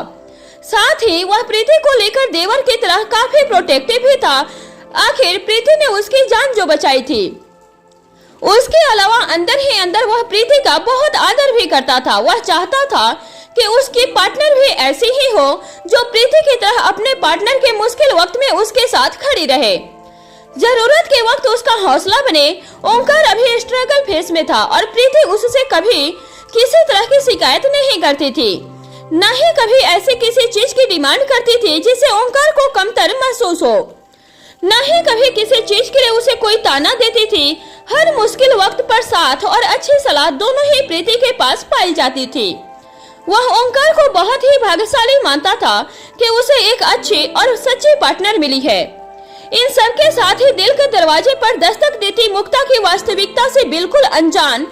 साथ ही वह प्रीति को लेकर देवर की तरह काफी प्रोटेक्टिव भी था। आखिर प्रीति ने उसकी जान जो बचाई थी। उसके अलावा अंदर ही अंदर वह प्रीति का बहुत आदर भी करता था। वह चाहता था कि उसकी पार्टनर भी ऐसी ही हो जो प्रीति की तरह अपने पार्टनर के मुश्किल वक्त में उसके साथ खड़ी रहे, जरूरत के वक्त उसका हौसला बने। ओंकार अभी स्ट्रगल फेस में था और प्रीति उससे कभी किसी तरह की शिकायत नहीं करती थी, न ही कभी ऐसी किसी चीज की डिमांड करती थी जिससे ओंकार को कमतर महसूस हो, न ही कभी किसी चीज के लिए उसे कोई ताना देती थी। हर मुश्किल वक्त पर साथ और अच्छी सलाह दोनों ही प्रीति के पास पाई जाती थी। वह ओंकार को बहुत ही भाग्यशाली मानता था कि उसे एक अच्छी और सच्ची पार्टनर मिली है। इन सब के साथ ही दिल के दरवाजे पर दस्तक देती मुक्ता की वास्तविकता से बिल्कुल अनजान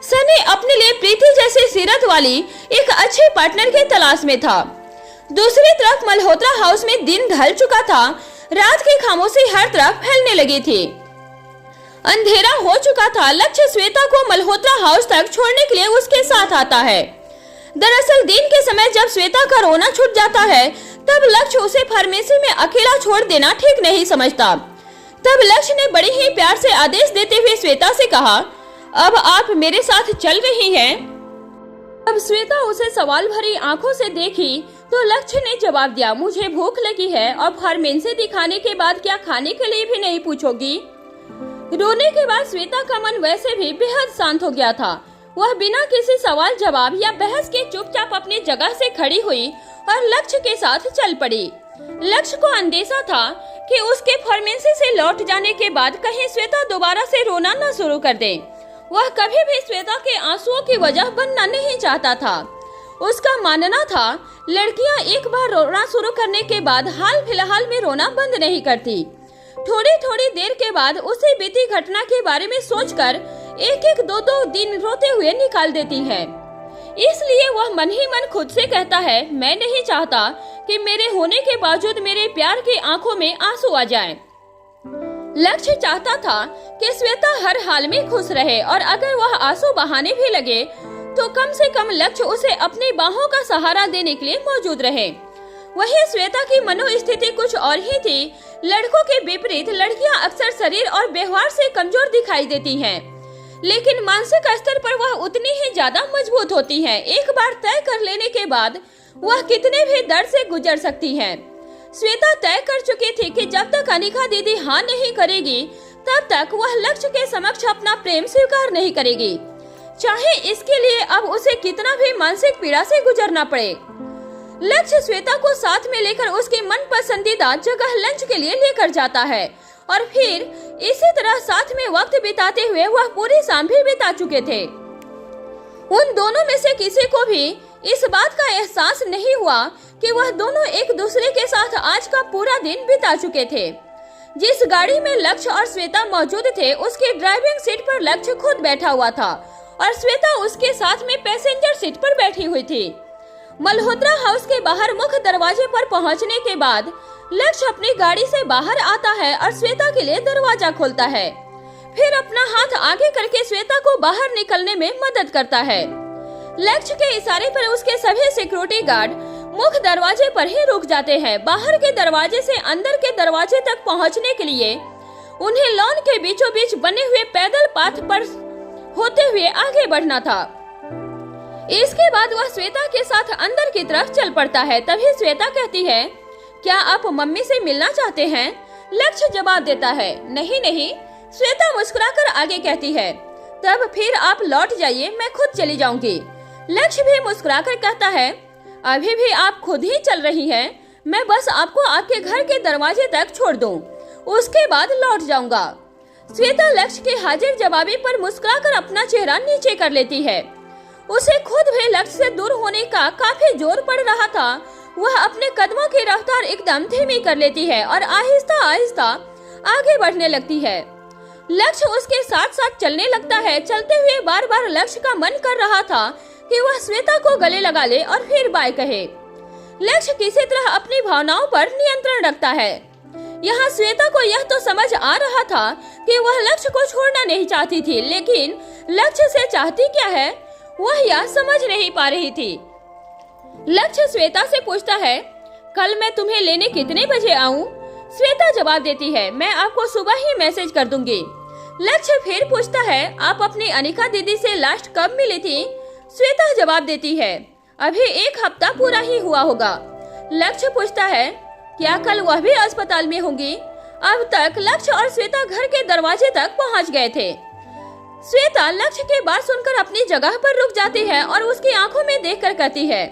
सनी अपने लिए प्रीति जैसी सीरत वाली एक अच्छे पार्टनर की तलाश में था। दूसरी तरफ मल्होत्रा हाउस में दिन ढल चुका था। रात की खामोशी हर तरफ फैलने लगी थी। अंधेरा हो चुका था। लक्ष्य श्वेता को मल्होत्रा हाउस तक छोड़ने के लिए उसके साथ आता है। दरअसल दिन के समय जब श्वेता का रोना छूट जाता है तब लक्ष्य उसे फार्मेसी में अकेला छोड़ देना ठीक नहीं समझता। तब लक्ष्य ने बड़े ही प्यार से आदेश देते हुए श्वेता से कहा, अब आप मेरे साथ चल रही हैं। अब श्वेता उसे सवाल भरी आंखों से देखी तो लक्ष्य ने जवाब दिया, मुझे भूख लगी है और फार्मेसी दिखाने के बाद क्या खाने के लिए भी नहीं पूछोगी। रोने के बाद श्वेता का मन वैसे भी बेहद शांत हो गया था। वह बिना किसी सवाल जवाब या बहस के चुपचाप अपनी जगह से खड़ी हुई और लक्ष्य के साथ चल पड़ी। लक्ष्य को अंदेशा था कि उसके फार्मेसी से लौट जाने के बाद कहीं श्वेता दोबारा से रोना न शुरू कर दे। वह कभी भी श्वेता के आंसुओं की वजह बनना नहीं चाहता था। उसका मानना था लड़कियां एक बार रोना शुरू करने के बाद हाल फिलहाल में रोना बंद नहीं करती। थोड़ी थोड़ी देर के बाद उसे बीती घटना के बारे में सोचकर एक एक दो दो दिन रोते हुए निकाल देती है। इसलिए वह मन ही मन खुद से कहता है, मैं नहीं चाहता कि मेरे होने के बावजूद मेरे प्यार की आंखों में आंसू आ जाएं। लक्ष्य चाहता था कि श्वेता हर हाल में खुश रहे और अगर वह आंसू बहाने भी लगे तो कम से कम लक्ष्य उसे अपनी बाहों का सहारा देने के लिए मौजूद रहे। वहीं श्वेता की मनोस्थिति कुछ और ही थी। लड़कों के विपरीत लड़कियां अक्सर शरीर और व्यवहार से कमजोर दिखाई देती हैं, लेकिन मानसिक स्तर पर वह उतनी ही ज्यादा मजबूत होती हैं। एक बार तय कर लेने के बाद वह कितने भी दर्द से गुजर सकती हैं। श्वेता तय कर चुकी थी कि जब तक अनिका दीदी हाँ नहीं करेगी तब तक वह लक्ष्य के समक्ष अपना प्रेम स्वीकार नहीं करेगी, चाहे इसके लिए अब उसे कितना भी मानसिक पीड़ा से गुजरना पड़े। लक्ष्य श्वेता को साथ में लेकर उसकी मन पसंदीदा जगह लंच के लिए लेकर जाता है और फिर इसी तरह साथ में वक्त बिताते हुए वह पूरी शाम भी बिता चुके थे। उन दोनों में से किसी को भी इस बात का एहसास नहीं हुआ कि वह दोनों एक दूसरे के साथ आज का पूरा दिन बिता चुके थे। जिस गाड़ी में लक्ष्य और श्वेता मौजूद थे उसके ड्राइविंग सीट पर लक्ष्य खुद बैठा हुआ था और श्वेता उसके साथ में पैसेंजर सीट पर बैठी हुई थी। मल्होत्रा हाउस के बाहर मुख्य दरवाजे पर पहुंचने के बाद लक्ष्य अपनी गाड़ी से बाहर आता है और श्वेता के लिए दरवाजा खोलता है। फिर अपना हाथ आगे करके श्वेता को बाहर निकलने में मदद करता है। लक्ष्य के इशारे पर उसके सभी सिक्योरिटी गार्ड मुख्य दरवाजे पर ही रुक जाते हैं। बाहर के दरवाजे से अंदर के दरवाजे तक पहुंचने के लिए उन्हें लॉन के बीचों बीच बने हुए पैदल पाथ पर होते हुए आगे बढ़ना था। इसके बाद वह श्वेता के साथ अंदर की तरफ चल पड़ता है। तभी श्वेता कहती है, क्या आप मम्मी से मिलना चाहते हैं? लक्ष्य जवाब देता है, नहीं नहीं। श्वेता मुस्कुराकर आगे कहती है, तब फिर आप लौट जाइए, मैं खुद चली जाऊंगी। लक्ष्य भी मुस्कुराकर कहता है, अभी भी आप खुद ही चल रही हैं, मैं बस आपको आपके घर के दरवाजे तक छोड़ दूं, उसके बाद लौट जाऊंगा। श्वेता लक्ष्य के हाजिर जवाबी पर मुस्कुराकर अपना चेहरा नीचे कर लेती है। उसे खुद भी लक्ष्य से दूर होने का काफी जोर पड़ रहा था। वह अपने कदमों की रफ्तार एकदम धीमी कर लेती है और आहिस्ता आहिस्ता आगे बढ़ने लगती है। लक्ष्य उसके साथ साथ चलने लगता है। चलते हुए बार बार लक्ष्य का मन कर रहा था कि वह श्वेता को गले लगा ले और फिर बाय कहे। लक्ष्य किसी तरह अपनी भावनाओं पर नियंत्रण रखता है। यहाँ श्वेता को यह तो समझ आ रहा था कि वह लक्ष्य को छोड़ना नहीं चाहती थी, लेकिन लक्ष्य से चाहती क्या है वह यह समझ नहीं पा रही थी। लक्ष्य श्वेता से पूछता है, कल मैं तुम्हें लेने कितने बजे आऊं? श्वेता जवाब देती है, मैं आपको सुबह ही मैसेज कर दूंगी। लक्ष्य फिर पूछता है, आप अपनी अनिका दीदी से लास्ट कब मिली थी? श्वेता जवाब देती है, अभी 1 हफ्ता पूरा ही हुआ होगा। लक्ष्य पूछता है, क्या कल वह भी अस्पताल में होंगी? अब तक लक्ष्य और श्वेता घर के दरवाजे तक पहुंच गए थे। श्वेता लक्ष्य के बात सुनकर अपनी जगह पर रुक जाती है और उसकी आंखों में देखकर कहती है,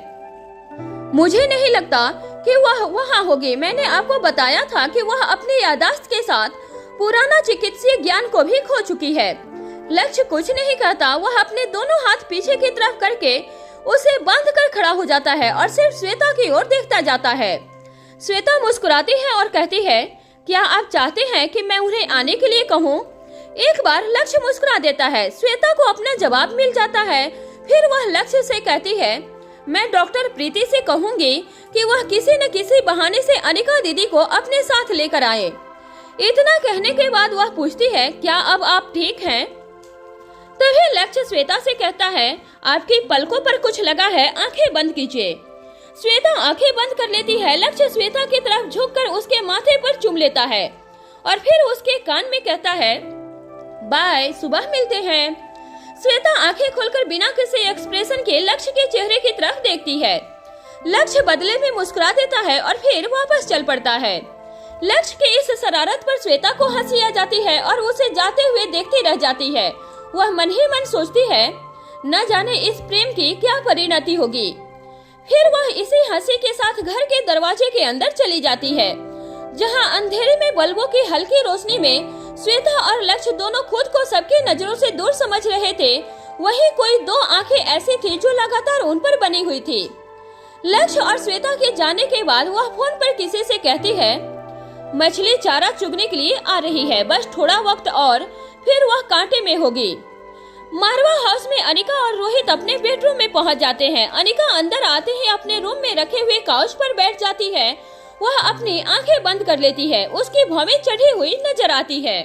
मुझे नहीं लगता कि वह वहाँ होगी। मैंने आपको बताया था कि वह अपनी याददाश्त के साथ पुराना चिकित्सीय ज्ञान को भी खो चुकी है। लक्ष्य कुछ नहीं कहता। वह अपने दोनों हाथ पीछे की तरफ करके उसे बांध कर खड़ा हो जाता है और सिर्फ श्वेता की ओर देखता जाता है। श्वेता मुस्कुराती है और कहती है, क्या आप चाहते हैं कि मैं उन्हें आने के लिए कहूँ? एक बार लक्ष्य मुस्कुरा देता है। श्वेता को अपना जवाब मिल जाता है। फिर वह लक्ष्य से कहती है, मैं डॉक्टर प्रीति से कहूंगी कि वह किसी न किसी बहाने से अनिका दीदी को अपने साथ लेकर आए। इतना कहने के बाद वह पूछती है, क्या अब आप ठीक हैं? तभी लक्ष्य श्वेता से कहता है, आपकी पलकों पर कुछ लगा है, आंखें बंद कीजिए। श्वेता आंखें बंद कर लेती है। लक्ष्य श्वेता की तरफ झुककर उसके माथे पर चूम लेता है और फिर उसके कान में कहता है, बाय, सुबह मिलते हैं। श्वेता आंखें खोलकर बिना किसी एक्सप्रेशन के लक्ष्य के चेहरे की तरफ देखती है। लक्ष्य बदले में मुस्कुरा देता है और फिर वापस चल पड़ता है। लक्ष्य के इस शरारत पर श्वेता को हंसी आ जाती है और उसे जाते हुए देखती रह जाती है। वह मन ही मन सोचती है, न जाने इस प्रेम की क्या परिणति होगी। फिर वह इसी हंसी के साथ घर के दरवाजे के अंदर चली जाती है, जहां अंधेरे में बल्बों की हल्की रोशनी में श्वेता और लक्ष्य दोनों खुद को सबकी नजरों से दूर समझ रहे थे। वहीं कोई दो आंखें ऐसी थी जो लगातार उन पर बनी हुई थी। लक्ष्य और श्वेता के जाने के बाद वह फोन पर किसी से कहती है, मछली चारा चुगने के लिए आ रही है, बस थोड़ा वक्त और फिर वह कांटे में होगी। मारवा हाउस में अनिका और रोहित अपने बेडरूम में पहुंच जाते हैं। अनिका अंदर आते ही अपने रूम में रखे हुए काउच पर बैठ जाती है। वह अपनी आंखें बंद कर लेती है। उसकी भौवें चढ़ी हुई नजर आती है।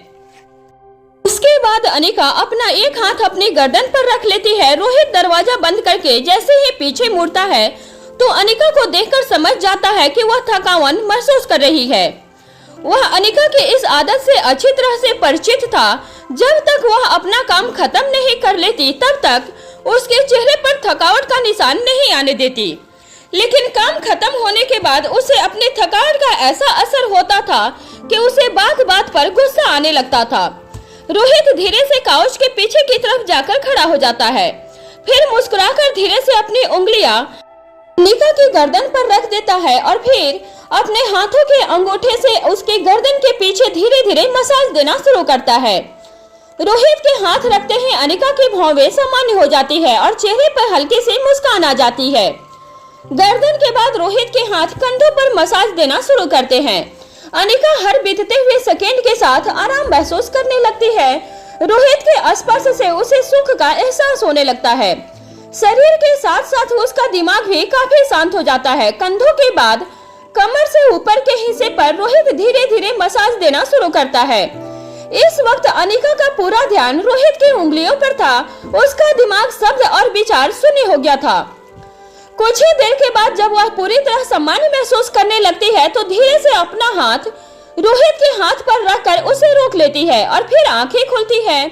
उसके बाद अनिका अपना एक हाथ अपनी गर्दन पर रख लेती है। रोहित दरवाजा बंद करके जैसे ही पीछे मुड़ता है तो अनिका को देखकर समझ जाता है कि वह थकावन महसूस कर रही है। वह अनिका के इस आदत से अच्छी तरह से परिचित था। जब तक वह अपना काम खत्म नहीं कर लेती तब तक उसके चेहरे पर थकावट का निशान नहीं आने देती, लेकिन काम खत्म होने के बाद उसे अपनी थकावट का ऐसा असर होता था कि उसे बात बात पर गुस्सा आने लगता था। रोहित धीरे से काउच के पीछे की तरफ जाकर खड़ा हो जाता है, फिर मुस्कुराकर धीरे से अपनी उंगलियां अनिका की गर्दन पर रख देता है और फिर अपने हाथों के अंगूठे से उसके गर्दन के पीछे धीरे धीरे मसाज देना शुरू करता है। रोहित के हाथ रखते ही अनिका की भौवें सामान्य हो जाती है और चेहरे पर हल्की सी मुस्कान आ जाती है। गर्दन के बाद रोहित के हाथ कंधों पर मसाज देना शुरू करते हैं। अनिका हर बीतते हुए सेकेंड के साथ आराम महसूस करने लगती है। रोहित के स्पर्श से उसे सुख का एहसास होने लगता है। शरीर के साथ साथ उसका दिमाग भी काफी शांत हो जाता है। कंधों के बाद कमर से ऊपर के हिस्से पर रोहित धीरे धीरे मसाज देना शुरू करता है। इस वक्त अनिका का पूरा ध्यान रोहित की उंगलियों पर था। उसका दिमाग शब्द और विचार शून्य हो गया था। कुछ ही देर के बाद जब वह पूरी तरह सामान्य महसूस करने लगती है तो धीरे से अपना हाथ रोहित के हाथ पर रखकर उसे रोक लेती है और फिर आंखें खोलती है।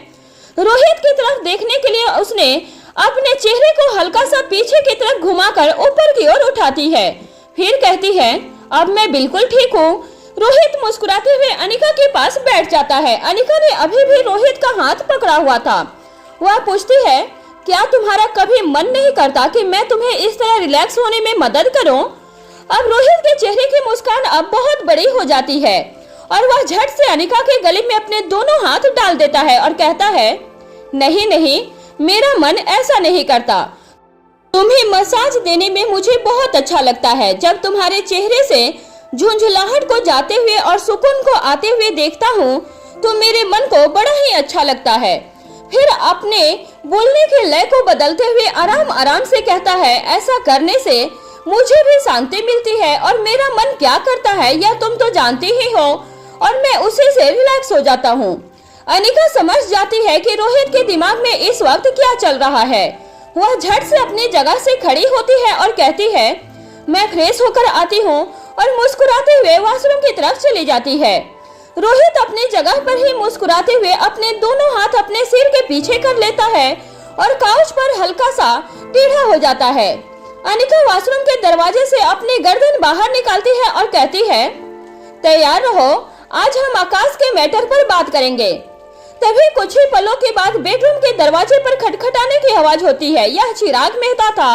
रोहित की तरफ देखने के लिए उसने अपने चेहरे को हल्का सा पीछे की तरफ घुमाकर ऊपर की ओर उठाती है, फिर कहती है, अब मैं बिल्कुल ठीक हूँ। रोहित मुस्कुराते हुए अनिका के पास बैठ जाता है। अनिका ने अभी भी रोहित का हाथ पकड़ा हुआ था। वह पूछती है, क्या तुम्हारा कभी मन नहीं करता कि मैं तुम्हें इस तरह रिलैक्स होने में मदद करूं? अब रोहित के चेहरे की मुस्कान अब बहुत बड़ी हो जाती है और वह झट से अनिका के गले में अपने दोनों हाथ डाल देता है और कहता है, नहीं नहीं, मेरा मन ऐसा नहीं करता। तुम्हें मसाज देने में मुझे बहुत अच्छा लगता है। जब तुम्हारे चेहरे से झुंझलाहट को जाते हुए और सुकून को आते हुए देखता हूँ तो मेरे मन को बड़ा ही अच्छा लगता है। फिर अपने बोलने के लय को बदलते हुए आराम आराम से कहता है, ऐसा करने से मुझे भी शांति मिलती है और मेरा मन क्या करता है यह तुम तो जानती ही हो और मैं उसी से रिलैक्स हो जाता हूँ। अनिका समझ जाती है कि रोहित के दिमाग में इस वक्त क्या चल रहा है। वह झट से अपनी जगह से खड़ी होती है और कहती है, मैं फ्रेश होकर आती हूँ और मुस्कुराते हुए वॉशरूम की तरफ चली जाती है। रोहित अपनी जगह पर ही मुस्कुराते हुए अपने दोनों हाथ अपने सिर के पीछे कर लेता है और काउच पर हल्का सा टेढ़ा हो जाता है। अनिका वॉशरूम के दरवाजे से अपनी गर्दन बाहर निकालती है और कहती है, तैयार रहो, आज हम आकाश के मैटर पर बात करेंगे। तभी कुछ ही पलों के बाद बेडरूम के दरवाजे पर खटखटाने की आवाज होती है। यह चिराग मेहता था।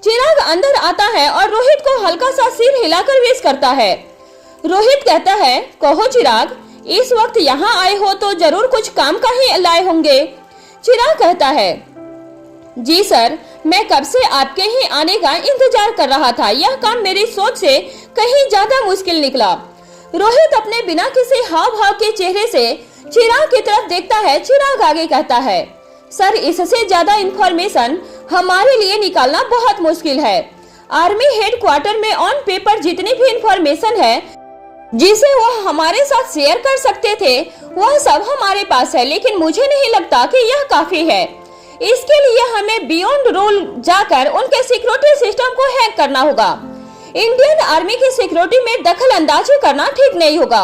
चिराग अंदर आता है और रोहित को हल्का सा सिर हिलाकर विश करता है। रोहित कहता है, कहो चिराग, इस वक्त यहाँ आए हो तो जरूर कुछ काम का ही लाए होंगे। चिराग कहता है, जी सर, मैं कब से आपके ही आने का इंतजार कर रहा था। यह काम मेरी सोच से कहीं ज्यादा मुश्किल निकला। रोहित अपने बिना किसी हाव भाव के चेहरे से चिराग की तरफ देखता है। चिराग आगे कहता है, सर, इससे ज्यादा इंफॉर्मेशन हमारे लिए निकालना बहुत मुश्किल है। आर्मी हेडक्वार्टर में ऑन पेपर जितनी भी इंफॉर्मेशन है जिसे वह हमारे साथ शेयर कर सकते थे वह सब हमारे पास है, लेकिन मुझे नहीं लगता कि यह काफी है। इसके लिए हमें बियॉन्ड रूल जाकर उनके सिक्योरिटी सिस्टम को हैक करना होगा। इंडियन आर्मी की सिक्योरिटी में दखल अंदाजी करना ठीक नहीं होगा।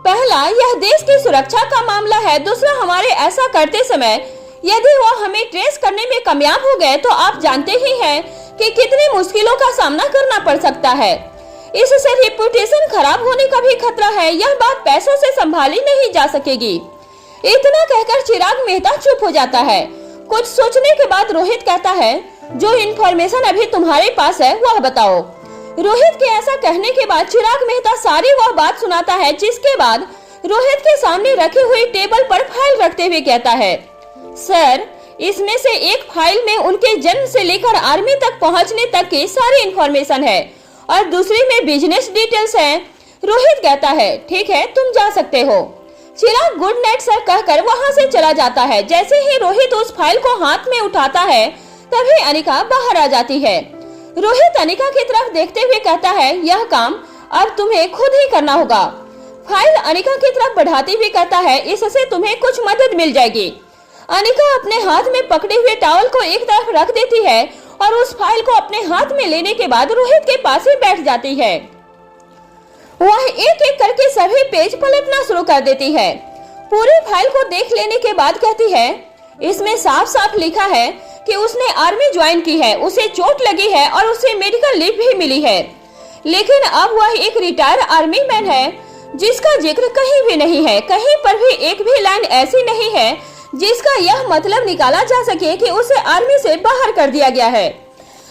पहला, यह देश की सुरक्षा का मामला है। दूसरा, हमारे ऐसा करते समय यदि वो हमें ट्रेस करने में कामयाब हो गए तो आप जानते ही हैं कि कितनी मुश्किलों का सामना करना पड़ सकता है। इससे रेपुटेशन खराब होने का भी खतरा है। यह बात पैसों से संभाली नहीं जा सकेगी। इतना कहकर चिराग मेहता चुप हो जाता है। कुछ सोचने के बाद रोहित कहता है, जो इन्फॉर्मेशन अभी तुम्हारे पास है वह बताओ। रोहित के ऐसा कहने के बाद चिराग मेहता सारी वह बात सुनाता है, जिसके बाद रोहित के सामने रखी हुई टेबल पर फाइल रखते हुए कहता है, सर, इसमें से एक फाइल में उनके जन्म से लेकर आर्मी तक पहुंचने तक की सारी इन्फॉर्मेशन है और दूसरी में बिजनेस डिटेल्स है। रोहित कहता है, ठीक है, तुम जा सकते हो। चिराग गुड नाइट सर कहकर वहां से चला जाता है। जैसे ही रोहित उस फाइल को हाथ में उठाता है तभी अनिका बाहर आ जाती है। रोहित अनिका की तरफ देखते हुए कहता है, यह काम अब तुम्हें खुद ही करना होगा। फाइल अनिका की तरफ बढ़ाते हुए कहता है, इससे तुम्हें कुछ मदद मिल जाएगी। अनिका अपने हाथ में पकड़े हुए टॉवल को एक तरफ रख देती है और उस फाइल को अपने हाथ में लेने के बाद रोहित के पास ही बैठ जाती है। वह एक एक करके सभी पेज पलटना शुरू कर देती है। पूरी फाइल को देख लेने के बाद कहती है, इसमें साफ साफ लिखा है कि उसने आर्मी ज्वाइन की है, उसे चोट लगी है और उसे मेडिकल लीव भी मिली है। लेकिन अब वह एक रिटायर्ड आर्मी मैन है जिसका जिक्र कहीं भी नहीं है। कहीं पर भी एक भी लाइन ऐसी नहीं है जिसका यह मतलब निकाला जा सके कि उसे आर्मी से बाहर कर दिया गया है।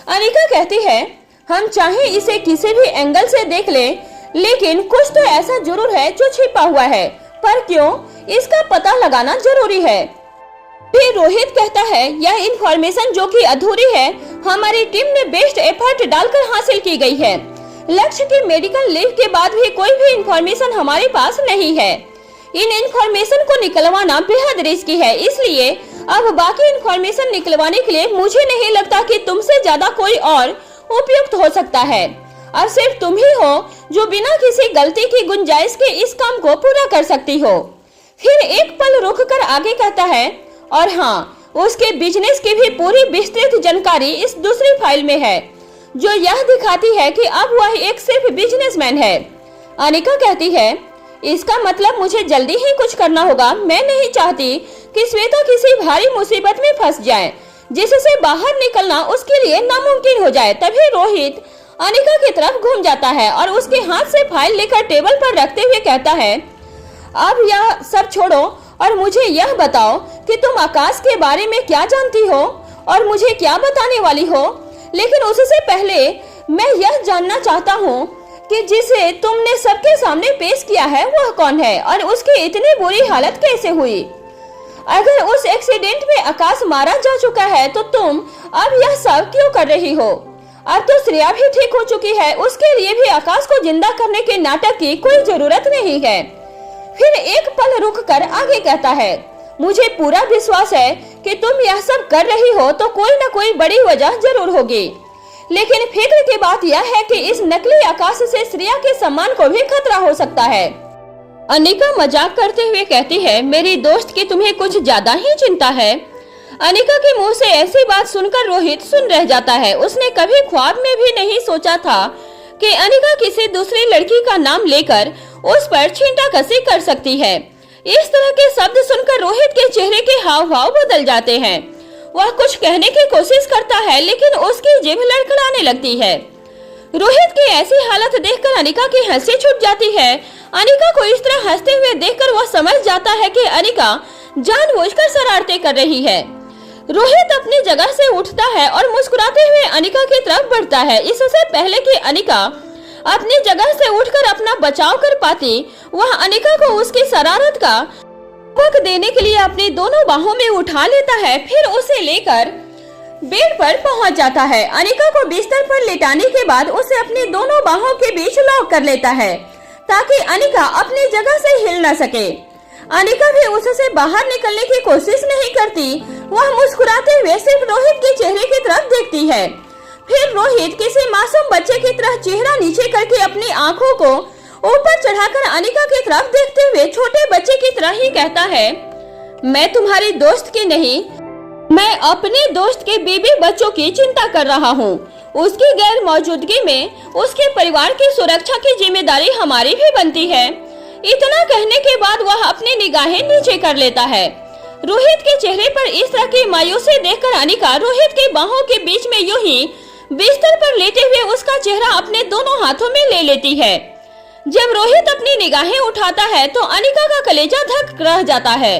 अनिका कहती है, हम चाहे इसे किसी भी एंगल से देख ले, लेकिन कुछ तो ऐसा जरूर है जो छिपा हुआ है, पर क्यों, इसका पता लगाना जरूरी है। फिर रोहित कहता है, यह इन्फॉर्मेशन जो कि अधूरी है, हमारी टीम ने बेस्ट एफर्ट डालकर हासिल की गई है। लक्ष्य की मेडिकल लीव के बाद भी कोई भी इन्फॉर्मेशन हमारे पास नहीं है। इन इन्फॉर्मेशन को निकलवाना बेहद रिस्की है, इसलिए अब बाकी इन्फॉर्मेशन निकलवाने के लिए मुझे नहीं लगता कि तुमसे ज्यादा कोई और उपयुक्त हो सकता है और सिर्फ तुम ही हो जो बिना किसी गलती की गुंजाइश के इस काम को पूरा कर सकती हो। फिर एक पल रुक कर आगे कहता है, और हाँ, उसके बिजनेस की भी पूरी विस्तृत जानकारी इस दूसरी फाइल में है जो यह दिखाती है कि अब वह एक सिर्फ बिजनेसमैन है। अनिका कहती है, इसका मतलब मुझे जल्दी ही कुछ करना होगा। मैं नहीं चाहती कि श्वेता किसी भारी मुसीबत में फंस जाए जिससे बाहर निकलना उसके लिए नामुमकिन हो जाए। तभी रोहित अनिका की तरफ घूम जाता है और उसके हाथ से फाइल लेकर टेबल पर रखते हुए कहता है, अब यह सब छोड़ो और मुझे यह बताओ कि तुम आकाश के बारे में क्या जानती हो और मुझे क्या बताने वाली हो। लेकिन उससे पहले मैं यह जानना चाहता हूँ कि जिसे तुमने सबके सामने पेश किया है वह कौन है और उसकी इतनी बुरी हालत कैसे हुई। अगर उस एक्सीडेंट में आकाश मारा जा चुका है तो तुम अब यह सब क्यों कर रही हो। अब तो श्रेया भी ठीक हो चुकी है, उसके लिए भी आकाश को जिंदा करने के नाटक की कोई जरूरत नहीं है। फिर एक पल रुक कर आगे कहता है, मुझे पूरा विश्वास है कि तुम यह सब कर रही हो तो कोई न कोई बड़ी वजह जरूर होगी। लेकिन फिक्र की बात यह है कि इस नकली आकाश से श्रेया के सम्मान को भी खतरा हो सकता है। अनिका मजाक करते हुए कहती है, मेरी दोस्त की तुम्हें कुछ ज्यादा ही चिंता है। अनिका के मुंह से ऐसी बात सुनकर रोहित सुन रह जाता है। उसने कभी ख्वाब में भी नहीं सोचा था कि अनिका किसी दूसरी लड़की का नाम लेकर उस पर छींटाकशी कर सकती है। इस तरह के शब्द सुनकर रोहित के चेहरे के हाव भाव बदल जाते हैं। वह कुछ कहने की कोशिश करता है लेकिन उसकी जीभ लड़खड़ाने लगती है। रोहित की ऐसी हालत देखकर अनिका की हंसी छूट जाती है। अनिका को इस तरह हंसते हुए देखकर वह समझ जाता है कि अनिका जानबूझकर शरारतें कर रही है। रोहित अपनी जगह से उठता है और मुस्कुराते हुए अनिका की तरफ बढ़ता है। इससे पहले कि अनिका अपनी जगह से उठकर अपना बचाव कर पाती, वह अनिका को उसकी शरारत का सबक देने के लिए अपनी दोनों बाहों में उठा लेता है। फिर उसे लेकर बेड पर पहुंच जाता है। अनिका को बिस्तर पर लेटाने के बाद उसे अपनी दोनों बाहों के बीच लॉक कर लेता है ताकि अनिका अपनी जगह से हिल न सके। अनिका भी उससे बाहर निकलने की कोशिश नहीं करती, वह मुस्कुराते हुए सिर्फ रोहित के चेहरे की तरफ देखती है। फिर रोहित किसी मासूम बच्चे की तरह चेहरा नीचे करके अपनी आंखों को ऊपर चढ़ाकर अनिका की तरफ देखते हुए छोटे बच्चे की तरह ही कहता है, मैं तुम्हारी दोस्त की नहीं, मैं अपने दोस्त के बेबी बच्चों की चिंता कर रहा हूँ। उसकी गैर मौजूदगी में उसके परिवार की सुरक्षा की जिम्मेदारी हमारी भी बनती है। इतना कहने के बाद वह अपनी निगाहें नीचे कर लेता है। रोहित के चेहरे पर इस तरह की मायूसी देखकर अनिका रोहित की बाहों के बीच में यूं ही बिस्तर पर लेटे हुए उसका चेहरा अपने दोनों हाथों में ले लेती है। जब रोहित अपनी निगाहें उठाता है तो अनिका का कलेजा धक रह जाता है।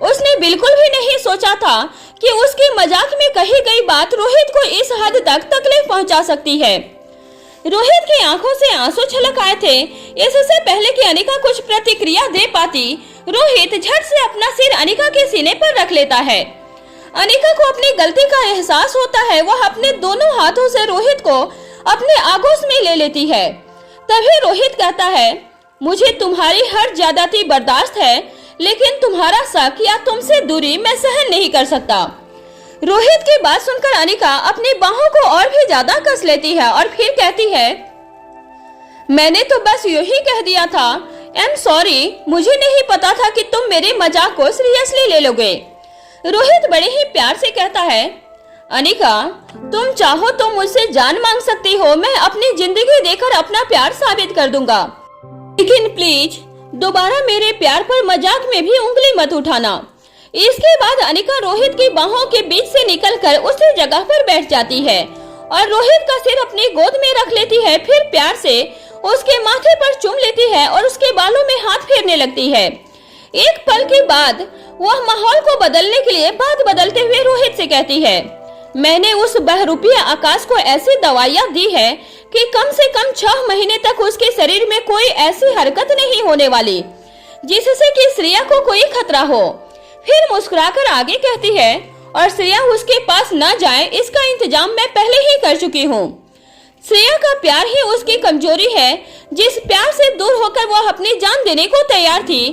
उसने बिल्कुल भी नहीं सोचा था कि उसके मजाक में कही गई बात रोहित को इस हद तक तकलीफ पहुंचा सकती है। रोहित की आंखों से आंसू छलक आए थे। इससे पहले कि अनिका कुछ प्रतिक्रिया दे पाती, रोहित झट से अपना सिर अनिका के सीने पर रख लेता है। अनिका को अपनी गलती का एहसास होता है। वह अपने दोनों हाथों से रोहित को अपने आगोश में ले लेती है। तभी रोहित कहता है, मुझे तुम्हारी हर ज्यादती बर्दाश्त है, लेकिन तुम्हारा शक या तुमसे दूरी मैं सहन नहीं कर सकता। रोहित की बात सुनकर अनिका अपनी बाहों को और भी ज्यादा कस लेती है और फिर कहती है, मैंने तो बस यूं ही कह दिया था। आई एम सॉरी, मुझे नहीं पता था कि तुम मेरे मजाक को सीरियसली ले लोगे। रोहित बड़े ही प्यार से कहता है, अनिका, तुम चाहो तो मुझसे जान मांग सकती हो। मैं अपनी जिंदगी देकर अपना प्यार साबित कर दूंगा, लेकिन प्लीज दोबारा मेरे प्यार पर मजाक में भी उंगली मत उठाना। इसके बाद अनिका रोहित की बाहों के बीच से निकलकर उसी जगह पर बैठ जाती है और रोहित का सिर अपनी गोद में रख लेती है। फिर प्यार से उसके माथे पर चूम लेती है और उसके बालों में हाथ फेरने लगती है। एक पल के बाद वह माहौल को बदलने के लिए बात बदलते हुए रोहित से कहती है, मैंने उस बहरूपिया आकाश को ऐसी दवाइयाँ दी है कि कम से कम 6 महीने तक उसके शरीर में कोई ऐसी हरकत नहीं होने वाली जिससे कि श्रेया को कोई खतरा हो। फिर मुस्कुराकर आगे कहती है, और श्रेया उसके पास न जाए इसका इंतजाम मैं पहले ही कर चुकी हूँ। श्रेया का प्यार ही उसकी कमजोरी है। जिस प्यार से दूर होकर वह अपनी जान देने को तैयार थी,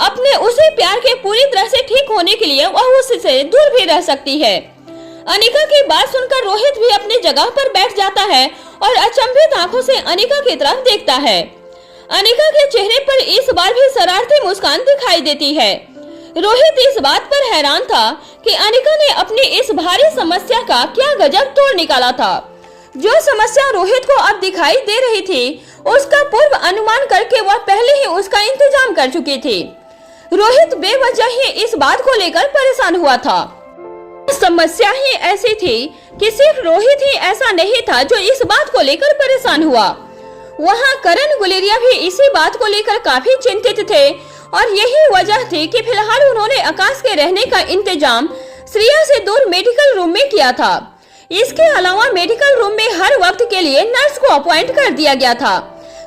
अपने उसी प्यार के पूरी तरह से ठीक होने के लिए वह उससे दूर भी रह सकती है। अनिका की बात सुनकर रोहित भी अपनी जगह पर बैठ जाता है और अचंभित आंखों से अनिका की तरफ देखता है। अनिका के चेहरे पर इस बार भी शरारती मुस्कान दिखाई देती है। रोहित इस बात पर हैरान था कि अनिका ने अपनी इस भारी समस्या का क्या गजब तोड़ निकाला था। जो समस्या रोहित को अब दिखाई दे रही थी, उसका पूर्व अनुमान करके वह पहले ही उसका इंतजाम कर चुकी थी। रोहित बेवजह ही इस बात को लेकर परेशान हुआ था। समस्या ही ऐसी थी कि सिर्फ रोहित ही ऐसा नहीं था जो इस बात को लेकर परेशान हुआ। वहाँ करण गुलेरिया भी इसी बात को लेकर काफी चिंतित थे और यही वजह थी कि फिलहाल उन्होंने आकाश के रहने का इंतजाम श्रेया से दूर मेडिकल रूम में किया था। इसके अलावा मेडिकल रूम में हर वक्त के लिए नर्स को अपॉइंट कर दिया गया था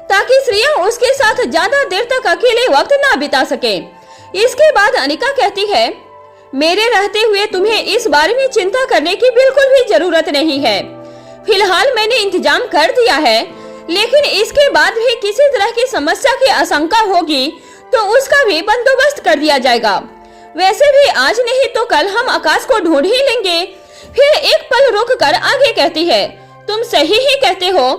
ताकि श्रेया उसके साथ ज्यादा देर तक अकेले वक्त ना बिता सके। इसके बाद अनिका कहती है, मेरे रहते हुए तुम्हें इस बारे में चिंता करने की बिल्कुल भी जरूरत नहीं है। फिलहाल मैंने इंतजाम कर दिया है, लेकिन इसके बाद भी किसी तरह की समस्या की आशंका होगी तो उसका भी बंदोबस्त कर दिया जाएगा। वैसे भी आज नहीं तो कल हम आकाश को ढूंढ ही लेंगे। फिर एक पल रुक कर आगे कहती है, तुम सही ही कहते हो।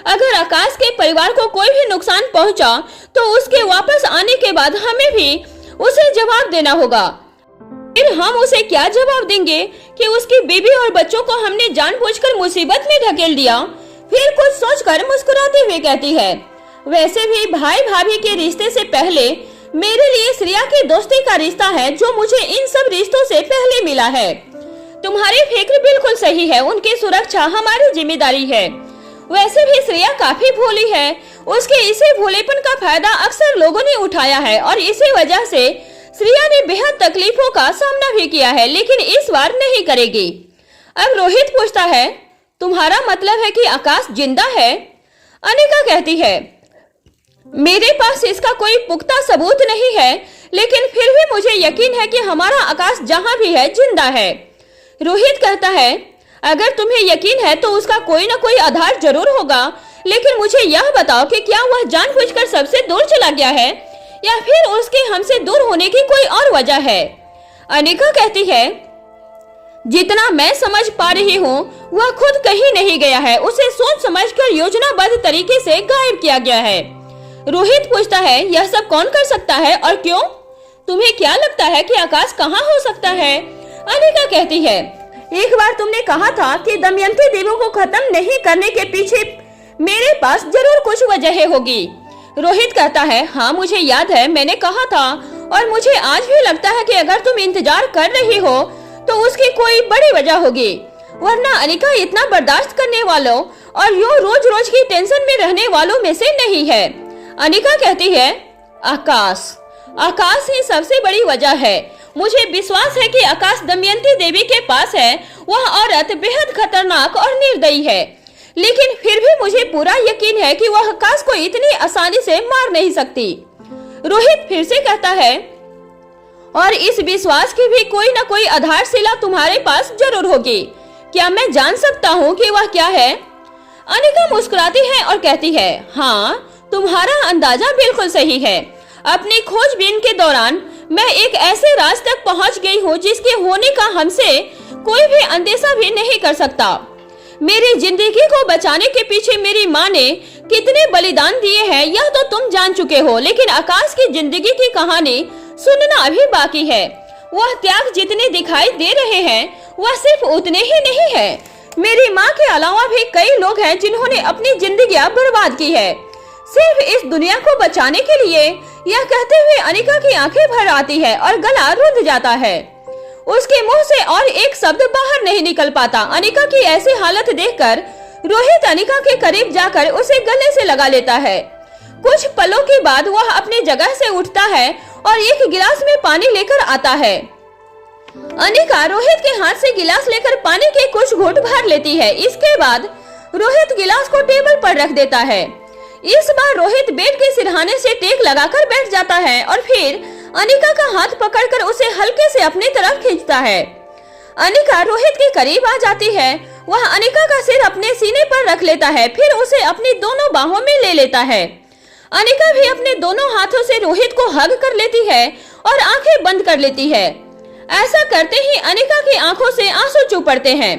अगर आकाश के परिवार को कोई भी नुकसान पहुंचा तो उसके वापस आने के बाद हमें भी उसे जवाब देना होगा। फिर हम उसे क्या जवाब देंगे कि उसकी बीवी और बच्चों को हमने जानबूझकर मुसीबत में धकेल दिया। फिर कुछ सोचकर मुस्कुराते हुए कहती है, वैसे भी भाई भाभी के रिश्ते से पहले मेरे लिए श्रेया की दोस्ती का रिश्ता है जो मुझे इन सब रिश्तों से पहले मिला है। तुम्हारी फिक्र बिल्कुल सही है, उनकी सुरक्षा हमारी जिम्मेदारी है। वैसे भी श्रेया काफी भोली है। उसके इसी भोलेपन का फायदा अक्सर लोगों ने उठाया है और इसी वजह से श्रेया ने बेहद तकलीफों का सामना भी किया है, लेकिन इस बार नहीं करेगी। अब रोहित पूछता है, तुम्हारा मतलब है कि आकाश जिंदा है? अनिका कहती है, मेरे पास इसका कोई पुख्ता सबूत नहीं है, लेकिन फिर भी मुझे यकीन है कि हमारा आकाश जहाँ भी है जिंदा है। रोहित कहता है, अगर तुम्हें यकीन है तो उसका कोई न कोई आधार जरूर होगा, लेकिन मुझे यह बताओ कि क्या वह जानबूझकर सबसे दूर चला गया है या फिर उसके हमसे दूर होने की कोई और वजह है? अनिका कहती है, जितना मैं समझ पा रही हूँ वह खुद कहीं नहीं गया है, उसे सोच समझकर योजनाबद्ध तरीके से गायब किया गया है। रोहित पूछता है, यह सब कौन कर सकता है और क्यों? तुम्हें क्या लगता है कि आकाश कहाँ हो सकता है? अनिका कहती है, एक बार तुमने कहा था कि दमयंती देवी को खत्म नहीं करने के पीछे मेरे पास जरूर कुछ वजह होगी। रोहित कहता है, हाँ मुझे याद है, मैंने कहा था और मुझे आज भी लगता है कि अगर तुम इंतजार कर रही हो तो उसकी कोई बड़ी वजह होगी, वरना अनिका इतना बर्दाश्त करने वालों और यूं रोज रोज की टेंशन में रहने वालों में से नहीं है। अनिका कहती है, आकाश ही सबसे बड़ी वजह है। मुझे विश्वास है कि आकाश दमयंती देवी के पास है। वह औरत बेहद खतरनाक और निर्दयी है, लेकिन फिर भी मुझे पूरा यकीन है कि वह आकाश को इतनी आसानी से मार नहीं सकती। रोहित फिर से कहता है, और इस विश्वास की भी कोई न कोई आधारशिला तुम्हारे पास जरूर होगी। क्या मैं जान सकता हूँ कि वह क्या है? अनिका मुस्कुराती है और कहती है, हाँ तुम्हारा अंदाजा बिल्कुल सही है। अपनी खोजबीन के दौरान मैं एक ऐसे राज तक पहुँच गई हूँ जिसके होने का हमसे कोई भी अंदेशा भी नहीं कर सकता। मेरी जिंदगी को बचाने के पीछे मेरी माँ ने कितने बलिदान दिए हैं यह तो तुम जान चुके हो, लेकिन आकाश की जिंदगी की कहानी सुनना अभी बाकी है। वह त्याग जितने दिखाई दे रहे हैं वह सिर्फ उतने ही नहीं है। मेरी माँ के अलावा भी कई लोग हैं जिन्होंने अपनी जिंदगियां बर्बाद की है सिर्फ इस दुनिया को बचाने के लिए। यह कहते हुए अनिका की आंखें भर आती है और गला रुंध जाता है। उसके मुंह से और एक शब्द बाहर नहीं निकल पाता। अनिका की ऐसी हालत देखकर रोहित अनिका के करीब जाकर उसे गले से लगा लेता है। कुछ पलों के बाद वह अपनी जगह से उठता है और एक गिलास में पानी लेकर आता है। अनिका रोहित के हाथ से गिलास लेकर पानी के कुछ घूंट भर लेती है। इसके बाद रोहित गिलास को टेबल पर रख देता है। इस बार रोहित बेड के सिरहाने से टेक लगाकर बैठ जाता है और फिर अनिका का हाथ पकड़कर उसे हल्के से अपनी तरफ खींचता है। अनिका रोहित के करीब आ जाती है। वह अनिका का सिर अपने सीने पर रख लेता है, फिर उसे अपनी दोनों बाहों में ले लेता है। अनिका भी अपने दोनों हाथों से रोहित को हग कर लेती है और आंखें बंद कर लेती है। ऐसा करते ही अनिका की आंखों से आंसू चूर पड़ते हैं।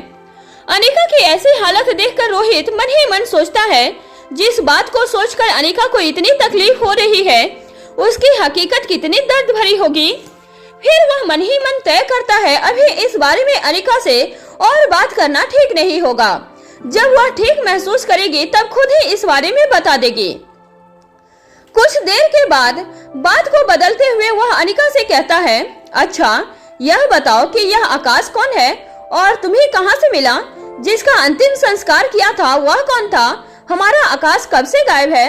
अनिका की ऐसी हालत देखकर रोहित मन ही मन सोचता है, जिस बात को सोचकर अनिका को इतनी तकलीफ हो रही है उसकी हकीकत कितनी दर्द भरी होगी। फिर वह मन ही मन तय करता है, अभी इस बारे में अनिका से और बात करना ठीक नहीं होगा। जब वह ठीक महसूस करेगी तब खुद ही इस बारे में बता देगी। कुछ देर के बाद बात को बदलते हुए वह अनिका से कहता है, अच्छा यह बताओ कि यह आकाश कौन है और तुम्हें कहां से मिला? जिसका अंतिम संस्कार किया था वह कौन था? हमारा आकाश कब से गायब है?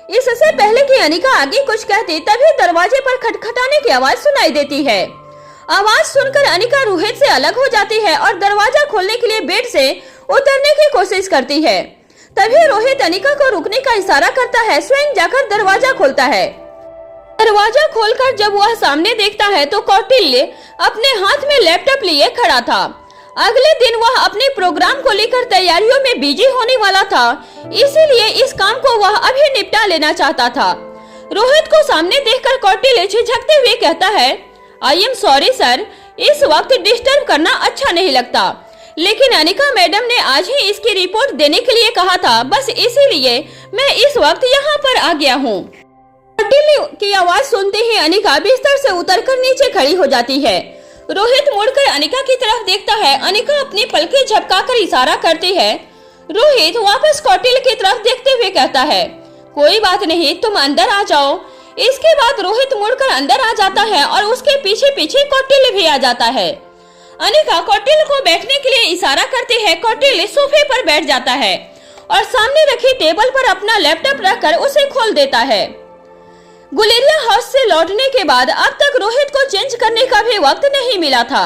इससे पहले कि अनिका आगे कुछ कहती तभी दरवाजे पर खटखटाने की आवाज सुनाई देती है। आवाज सुनकर अनिका रोहित से अलग हो जाती है और दरवाजा खोलने के लिए बेड से उतरने की कोशिश करती है। तभी रोहित अनिका को रुकने का इशारा करता है, स्वयं जाकर दरवाजा खोलता है। दरवाजा खोलकर जब वह सामने देखता है तो कौटिल्य अपने हाथ में लैपटॉप लिए खड़ा था। अगले दिन वह अपने प्रोग्राम को लेकर तैयारियों में बिजी होने वाला था, इसीलिए इस काम को वह अभी निपटा लेना चाहता था। रोहित को सामने देखकर कौटिल्य झिझकते हुए कहता है, आई एम सॉरी सर, इस वक्त डिस्टर्ब करना अच्छा नहीं लगता, लेकिन अनिका मैडम ने आज ही इसकी रिपोर्ट देने के लिए कहा था, बस इसीलिए मैं इस वक्त यहाँ पर आ गया हूँ। कौटिल्य की आवाज सुनते ही अनिका बिस्तर से उतरकर नीचे खड़ी हो जाती है। रोहित मुड़कर अनिका की तरफ देखता है। अनिका अपनी पलकें झपकाकर इशारा करती है। रोहित वापस कौटिल्य की तरफ देखते हुए कहता है, कोई बात नहीं, तुम अंदर आ जाओ। इसके बाद रोहित मुड़कर अंदर आ जाता है और उसके पीछे पीछे कौटिल्य भी आ जाता है। अनिका कौटिल्य को बैठने के लिए इशारा करती है। कौटिल्य सोफे पर बैठ जाता है और सामने रखी टेबल पर अपना लैपटॉप रखकर उसे खोल देता है। गुलेरिया हाउस से लौटने के बाद अब तक रोहित को चेंज करने का भी वक्त नहीं मिला था।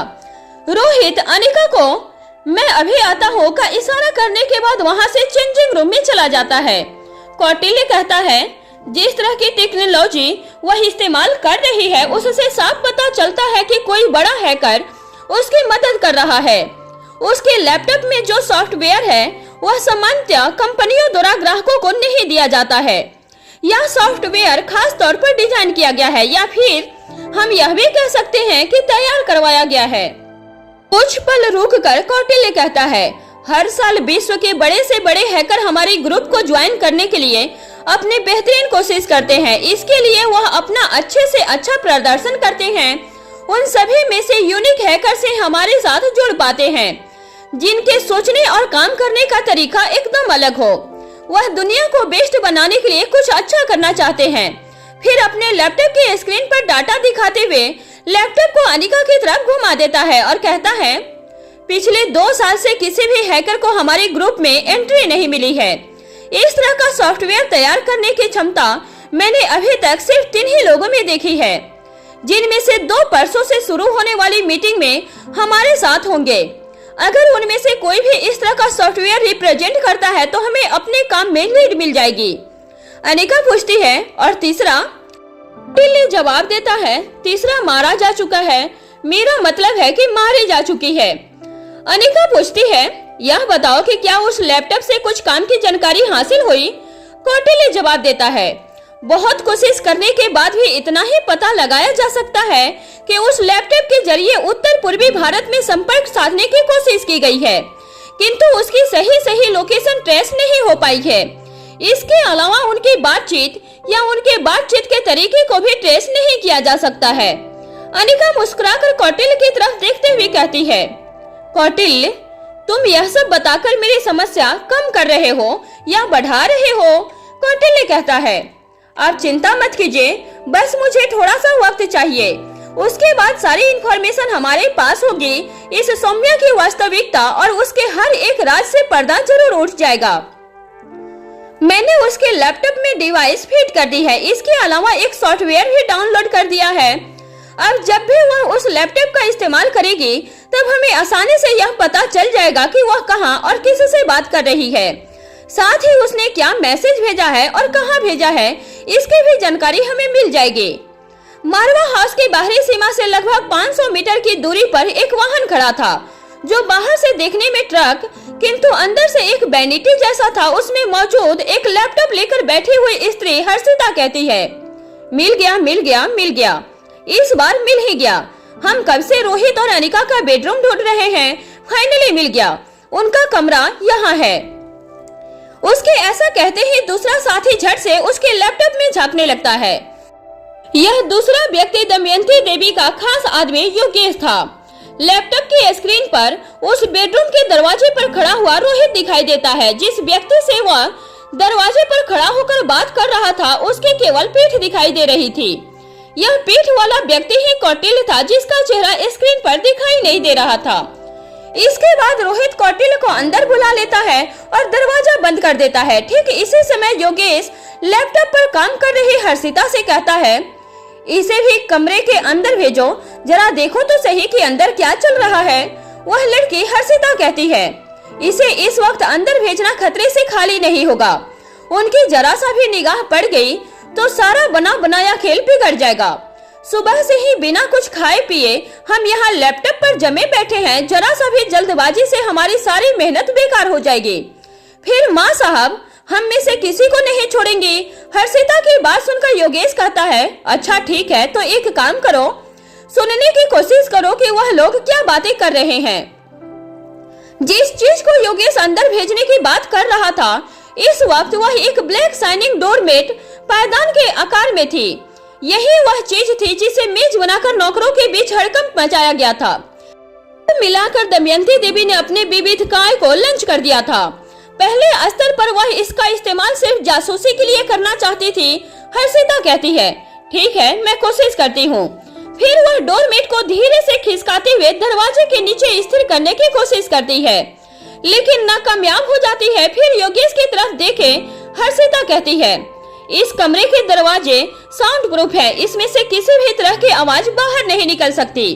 रोहित अनिका को मैं अभी आता हूँ का इशारा करने के बाद वहाँ से चेंजिंग रूम में चला जाता है। कौटिल्य कहता है, जिस तरह की टेक्नोलॉजी वह इस्तेमाल कर रही है उससे साफ पता चलता है कि कोई बड़ा हैकर उसकी मदद कर रहा है। उसके लैपटॉप में जो सॉफ्टवेयर है वह सामान्यतः कंपनियों द्वारा ग्राहकों को नहीं दिया जाता है। यह सॉफ्टवेयर खास तौर पर डिजाइन किया गया है, या फिर हम यह भी कह सकते हैं कि तैयार करवाया गया है। कुछ पल रुककर कौटिल्य कहता है, हर साल विश्व के बड़े से बड़े हैकर हमारे ग्रुप को ज्वाइन करने के लिए अपनी बेहतरीन कोशिश करते हैं। इसके लिए वह अपना अच्छे से अच्छा प्रदर्शन करते हैं। उन सभी में से यूनिक हैकर से हमारे साथ जुड़ पाते हैं। जिनके सोचने और काम करने का तरीका एकदम अलग हो। वह दुनिया को बेस्ट बनाने के लिए कुछ अच्छा करना चाहते हैं। फिर अपने लैपटॉप के स्क्रीन पर डाटा दिखाते हुए लैपटॉप को अनिका की तरफ घुमा देता है और कहता है, पिछले 2 साल से किसी भी हैकर को हमारे ग्रुप में एंट्री नहीं मिली है। इस तरह का सॉफ्टवेयर तैयार करने की क्षमता मैंने अभी तक सिर्फ 3 ही लोगों में देखी है, जिनमें से 2 परसों से शुरू होने वाली मीटिंग में हमारे साथ होंगे। अगर उनमें से कोई भी इस तरह का सॉफ्टवेयर रिप्रेजेंट करता है तो हमें अपने काम में लीड मिल जाएगी। अनिका पूछती है, और तीसरा? कौटिल्य जवाब देता है, तीसरा मारा जा चुका है। मेरा मतलब है कि मारी जा चुकी है। अनिका पूछती है, यह बताओ कि क्या उस लैपटॉप से कुछ काम की जानकारी हासिल हुई? कौटिल्य जवाब देता है, बहुत कोशिश करने के बाद भी इतना ही पता लगाया जा सकता है कि उस लैपटॉप के जरिए उत्तर पूर्वी भारत में संपर्क साधने की कोशिश की गई है, किंतु उसकी सही लोकेशन ट्रेस नहीं हो पाई है। इसके अलावा उनकी बातचीत या उनके बातचीत के तरीके को भी ट्रेस नहीं किया जा सकता है। अनिका मुस्कुराकर कौटिल्य की तरफ देखते हुए कहती है, कौटिल्य, तुम यह सब बताकर मेरी समस्या कम कर रहे हो या बढ़ा रहे हो? कौटिल्य कहता है, आप चिंता मत कीजिए, बस मुझे थोड़ा सा वक्त चाहिए। उसके बाद सारी इंफॉर्मेशन हमारे पास होगी। इस सौम्या की वास्तविकता और उसके हर एक राज से पर्दा जरूर उठ जाएगा। मैंने उसके लैपटॉप में डिवाइस फिट कर दी है। इसके अलावा एक सॉफ्टवेयर भी डाउनलोड कर दिया है। अब जब भी वह उस लैपटॉप का इस्तेमाल करेगी तब हमें आसानी से यह पता चल जाएगा कि वह कहां और किससे बात कर रही है। साथ ही उसने क्या मैसेज भेजा है और कहां भेजा है, इसकी भी जानकारी हमें मिल जाएगी। मारवा हाउस की बाहरी सीमा से लगभग 500 मीटर की दूरी पर एक वाहन खड़ा था, जो बाहर से देखने में ट्रक किंतु अंदर से एक वैनिटी जैसा था। उसमें मौजूद एक लैपटॉप लेकर बैठी हुई स्त्री हर्षिता कहती है, मिल गया मिल गया मिल गया, इस बार मिल ही गया। हम कब से रोहित और अनिका का बेडरूम ढूंढ रहे हैं, फाइनली मिल गया। उनका कमरा यहाँ है। उसके ऐसा कहते ही दूसरा साथी झट से उसके लैपटॉप में झांकने लगता है। यह दूसरा व्यक्ति दमयंती देवी का खास आदमी योगेश था। लैपटॉप की स्क्रीन पर उस बेडरूम के दरवाजे पर खड़ा हुआ रोहित दिखाई देता है। जिस व्यक्ति से वह दरवाजे पर खड़ा होकर बात कर रहा था उसकी केवल पीठ दिखाई दे रही थी। यह पीठ वाला व्यक्ति ही कौटिल्य था, जिसका चेहरा स्क्रीन पर दिखाई नहीं दे रहा था। इसके बाद रोहित कौटिल्य को अंदर बुला लेता है और दरवाजा बंद कर देता है। ठीक इसी समय योगेश लैपटॉप पर काम कर रही हर्षिता से कहता है, इसे भी कमरे के अंदर भेजो, जरा देखो तो सही कि अंदर क्या चल रहा है। वह लड़की हर्षिता कहती है, इसे इस वक्त अंदर भेजना खतरे से खाली नहीं होगा। उनकी जरा सा भी निगाह पड़ गई तो सारा बना बनाया खेल बिगड़ जाएगा। सुबह से ही बिना कुछ खाए पिए हम यहाँ लैपटॉप पर जमे बैठे हैं। जरा सा भी जल्दबाजी से हमारी सारी मेहनत बेकार हो जाएगी। फिर माँ साहब हम में से किसी को नहीं छोड़ेंगे। हर्षिता की बात सुनकर योगेश कहता है, अच्छा ठीक है, तो एक काम करो, सुनने की कोशिश करो कि वह लोग क्या बातें कर रहे हैं। जिस चीज को योगेश अंदर भेजने की बात कर रहा था, इस वक्त वह एक ब्लैक शाइनिंग डोरमेट पायदान के आकार में थी। यही वह चीज थी जिसे मेज बनाकर नौकरों के बीच हड़कंप मचाया गया था। मिलाकर दमयंती देवी ने अपने विविध काय को लंच कर दिया था। पहले स्तर पर वह इसका इस्तेमाल सिर्फ जासूसी के लिए करना चाहती थी। हर्षिता कहती है, ठीक है, मैं कोशिश करती हूँ। फिर वह डोरमेट को धीरे से खिसकाते हुए दरवाजे के नीचे स्थिर करने की कोशिश करती है, लेकिन नाकामयाब हो जाती है। फिर योगेश की तरफ देखे हर्षिता कहती है, इस कमरे के दरवाजे साउंड प्रूफ है, इसमें से किसी भी तरह की आवाज बाहर नहीं निकल सकती।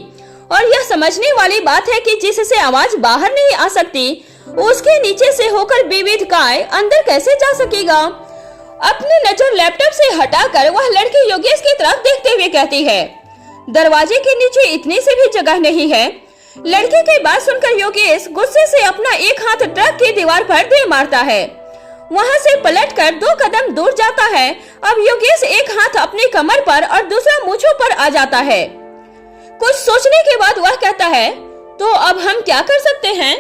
और यह समझने वाली बात है कि जिससे आवाज बाहर नहीं आ सकती, उसके नीचे से होकर विविध काय अंदर कैसे जा सकेगा। अपनी नजर लैपटॉप से हटाकर वह लड़की योगेश की तरफ देखते हुए कहती है, दरवाजे के नीचे इतनी सी भी जगह नहीं है। लड़की की बात सुनकर योगेश गुस्से से अपना एक हाथ ट्रक की दीवार पर दे मारता है। वहां से पलटकर 2 कदम दूर जाता है। अब योगेश एक हाथ अपनी कमर पर और दूसरा मूंछों पर आ जाता है। कुछ सोचने के बाद वह कहता है, तो अब हम क्या कर सकते हैं?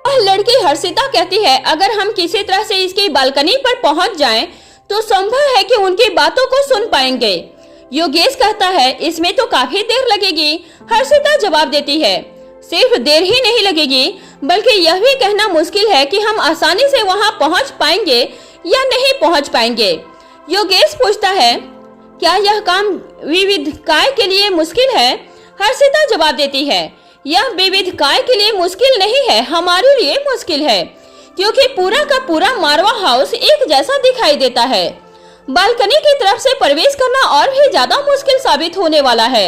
वह लड़की हर्षिता कहती है, अगर हम किसी तरह से इसकी बालकनी पर पहुंच जाएं, तो संभव है कि उनकी बातों को सुन पाएंगे। योगेश कहता है, इसमें तो काफी देर लगेगी। हर्षिता जवाब देती है, सिर्फ देर ही नहीं लगेगी, बल्कि यह भी कहना मुश्किल है कि हम आसानी से वहां पहुंच पाएंगे या नहीं पहुंच पाएंगे। योगेश पूछता है, क्या यह काम विविधकाय के लिए मुश्किल है? हर्षिता जवाब देती है, यह विविधकाय के लिए मुश्किल नहीं है, हमारे लिए मुश्किल है, क्योंकि पूरा का पूरा मारवा हाउस एक जैसा दिखाई देता है। बालकनी की तरफ से प्रवेश करना और भी ज्यादा मुश्किल साबित होने वाला है।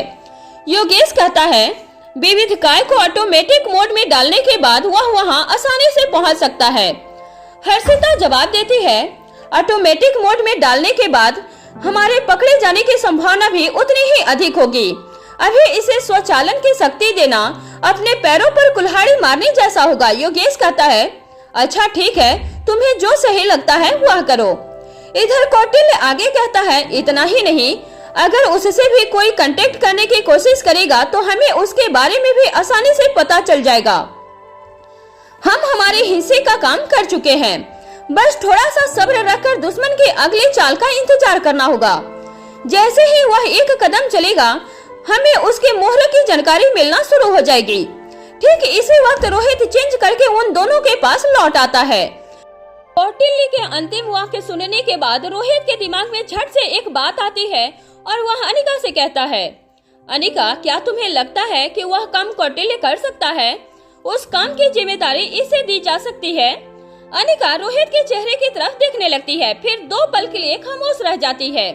योगेश कहता है, विविधकाय को ऑटोमेटिक मोड में डालने के बाद वह वहां आसानी से पहुंच सकता है। हर्षिता जवाब देती है, ऑटोमेटिक मोड में डालने के बाद हमारे पकड़े जाने की संभावना भी उतनी ही अधिक होगी। अभी इसे स्वचालन की शक्ति देना अपने पैरों पर कुल्हाड़ी मारने जैसा होगा। योगेश कहता है, अच्छा ठीक है, तुम्हें जो सही लगता है वह करो। इधर कौटिल्य आगे कहता है, इतना ही नहीं, अगर उससे भी कोई कांटेक्ट करने की कोशिश करेगा तो हमें उसके बारे में भी आसानी से पता चल जाएगा। हम हमारे हिस्से का काम कर चुके हैं, बस थोड़ा सा सब्र रखकर दुश्मन की अगली चाल का इंतजार करना होगा। जैसे ही वह एक कदम चलेगा, हमें उसके मोहर की जानकारी मिलना शुरू हो जाएगी। ठीक इसी वक्त रोहित चेंज करके उन दोनों के पास लौट आता है। कौटिल्य के अंतिम वाक्य सुनने के बाद रोहित के दिमाग में झट से एक बात आती है और वह अनिका से कहता है, अनिका, क्या तुम्हें लगता है कि वह काम कौटिल्य कर सकता है? उस काम की जिम्मेदारी इसे दी जा सकती है? अनिका रोहित के चेहरे की तरफ देखने लगती है, फिर 2 पल के लिए खामोश रह जाती है।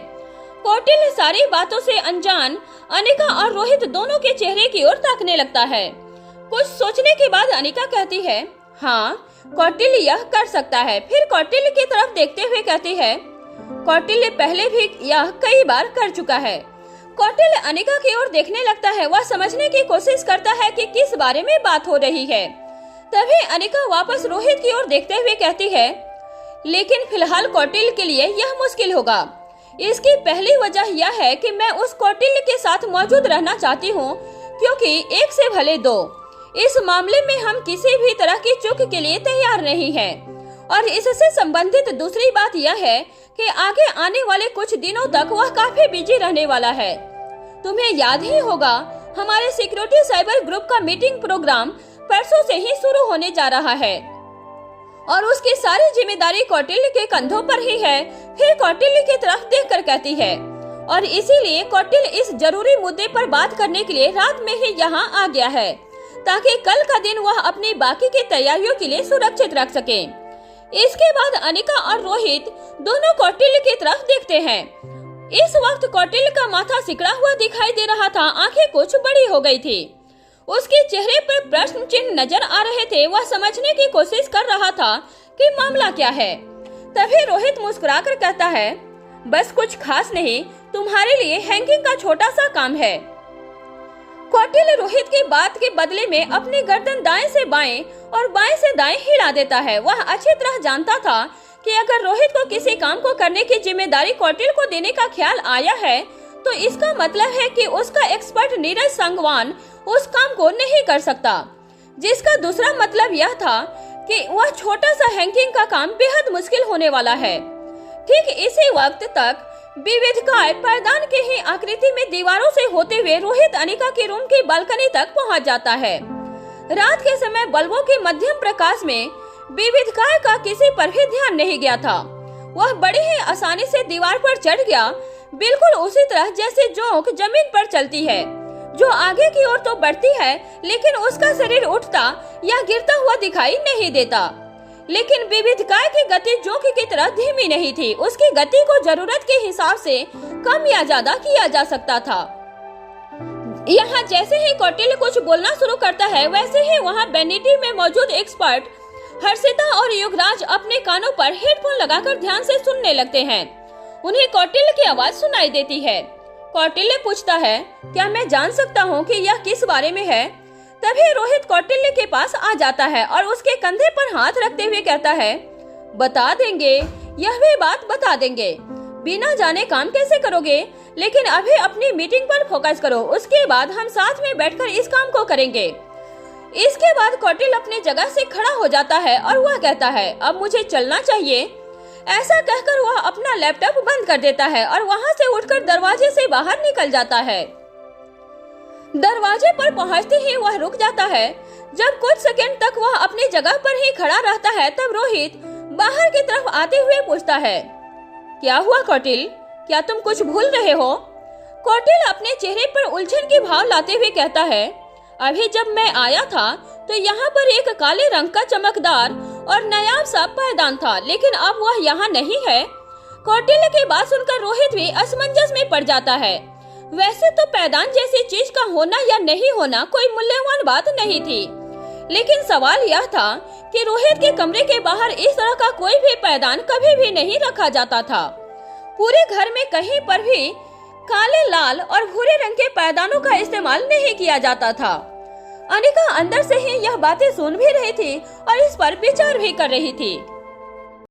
कौटिल्य सारी बातों से अनजान अनिका और रोहित दोनों के चेहरे की ओर ताकने लगता है। कुछ सोचने के बाद अनिका कहती है, हाँ, कौटिल्य यह कर सकता है। फिर कौटिल्य की तरफ देखते हुए कहती है, कौटिल्य पहले भी यह कई बार कर चुका है। कौटिल्य अनिका की ओर देखने लगता है। वह समझने की कोशिश करता है कि किस बारे में बात हो रही है। तभी अनिका वापस रोहित की ओर देखते हुए कहती है, लेकिन फिलहाल कौटिल्य के लिए यह मुश्किल होगा। इसकी पहली वजह यह है कि मैं उस कौटिल्य के साथ मौजूद रहना चाहती हूँ, क्योंकि एक से भले 2। इस मामले में हम किसी भी तरह की चूक के लिए तैयार नहीं हैं। और इससे संबंधित दूसरी बात यह है कि आगे आने वाले कुछ दिनों तक वह काफी बिजी रहने वाला है। तुम्हें याद ही होगा, हमारे सिक्योरिटी साइबर ग्रुप का मीटिंग प्रोग्राम परसों से ही शुरू होने जा रहा है और उसकी सारी जिम्मेदारी कौटिल्य के कंधों पर ही है। फिर कौटिल्य की तरफ देखकर कहती है, और इसीलिए कौटिल्य इस जरूरी मुद्दे पर बात करने के लिए रात में ही यहाँ आ गया है, ताकि कल का दिन वह अपनी बाकी की तैयारियों के लिए सुरक्षित रख सके। इसके बाद अनिका और रोहित दोनों कौटिल्य की तरफ देखते हैं। इस वक्त कौटिल्य का माथा सिकड़ा हुआ दिखाई दे रहा था, आंखें कुछ बड़ी हो गई थी। उसके चेहरे पर प्रश्न चिन्ह नजर आ रहे थे। वह समझने की कोशिश कर रहा था कि मामला क्या है। तभी रोहित मुस्कुराकर कहता है, बस कुछ खास नहीं, तुम्हारे लिए हैंगिंग का छोटा सा काम है। कौटिल्य रोहित की बात के बदले में अपनी गर्दन दाएं से बाएं और बाएं से दाएं हिला देता है। वह अच्छी तरह जानता था कि अगर रोहित को किसी काम को करने की जिम्मेदारी कौटिल्य को देने का ख्याल आया है, तो इसका मतलब है कि उसका एक्सपर्ट नीरज संगवान उस काम को नहीं कर सकता, जिसका दूसरा मतलब यह था कि वह छोटा सा हैंगिंग का काम बेहद मुश्किल होने वाला है। ठीक इसी वक्त तक विविधकाय पायदान के ही आकृति में दीवारों से होते हुए रोहित अनिका के रूम की बालकनी तक पहुंच जाता है। रात के समय बल्बों के मध्यम प्रकाश में विविधकाय का किसी पर भी ध्यान नहीं गया था। वह बड़ी ही आसानी से दीवार पर चढ़ गया, बिल्कुल उसी तरह जैसे जोंक जमीन पर चलती है, जो आगे की ओर तो बढ़ती है लेकिन उसका शरीर उठता या गिरता हुआ दिखाई नहीं देता। लेकिन विविधकाय की गति जोंक की तरह धीमी नहीं थी। उसकी गति को जरूरत के हिसाब से कम या ज्यादा किया जा सकता था। यहाँ जैसे ही कौटिल्य कुछ बोलना शुरू करता है, वैसे ही वहाँ वेनिटी में मौजूद एक्सपर्ट हर्षिता और युगराज अपने कानों पर हेडफोन लगाकर ध्यान से सुनने लगते हैं। उन्हें कौटिल्य की आवाज सुनाई देती है। कौटिल्य पूछता है, क्या मैं जान सकता हूँ कि यह किस बारे में है? तभी रोहित कौटिल्य के पास आ जाता है और उसके कंधे पर हाथ रखते हुए कहता है, बता देंगे, यह भी बात बता देंगे। बिना जाने काम कैसे करोगे? लेकिन अभी अपनी मीटिंग पर फोकस करो, उसके बाद हम साथ में बैठकर इस काम को करेंगे। इसके बाद कौटिल्य अपनी जगह से खड़ा हो जाता है और वह कहता है, अब मुझे चलना चाहिए। ऐसा कहकर वह अपना लैपटॉप बंद कर देता है और वहां से उठकर दरवाजे से बाहर निकल जाता है। दरवाजे पर पहुंचते ही वह रुक जाता है। जब कुछ सेकंड तक वह अपनी जगह पर ही खड़ा रहता है तब रोहित बाहर की तरफ आते हुए पूछता है, क्या हुआ कौटिल, क्या तुम कुछ भूल रहे हो? कौटिल अपने चेहरे पर उलझन के भाव लाते हुए कहता है, अभी जब मैं आया था तो यहाँ पर एक काले रंग का चमकदार और नायाब सा पायदान था, लेकिन अब वह यहाँ नहीं है। कौटिल्य की बात सुनकर रोहित भी असमंजस में पड़ जाता है। वैसे तो पायदान जैसी चीज का होना या नहीं होना कोई मूल्यवान बात नहीं थी, लेकिन सवाल यह था कि रोहित के कमरे के बाहर इस तरह का कोई भी पायदान कभी भी नहीं रखा जाता था। पूरे घर में कहीं पर भी काले, लाल और भूरे रंग के पायदानों का इस्तेमाल नहीं किया जाता था। अनिका अंदर से ही यह बातें सुन भी रही थी और इस पर विचार भी कर रही थी।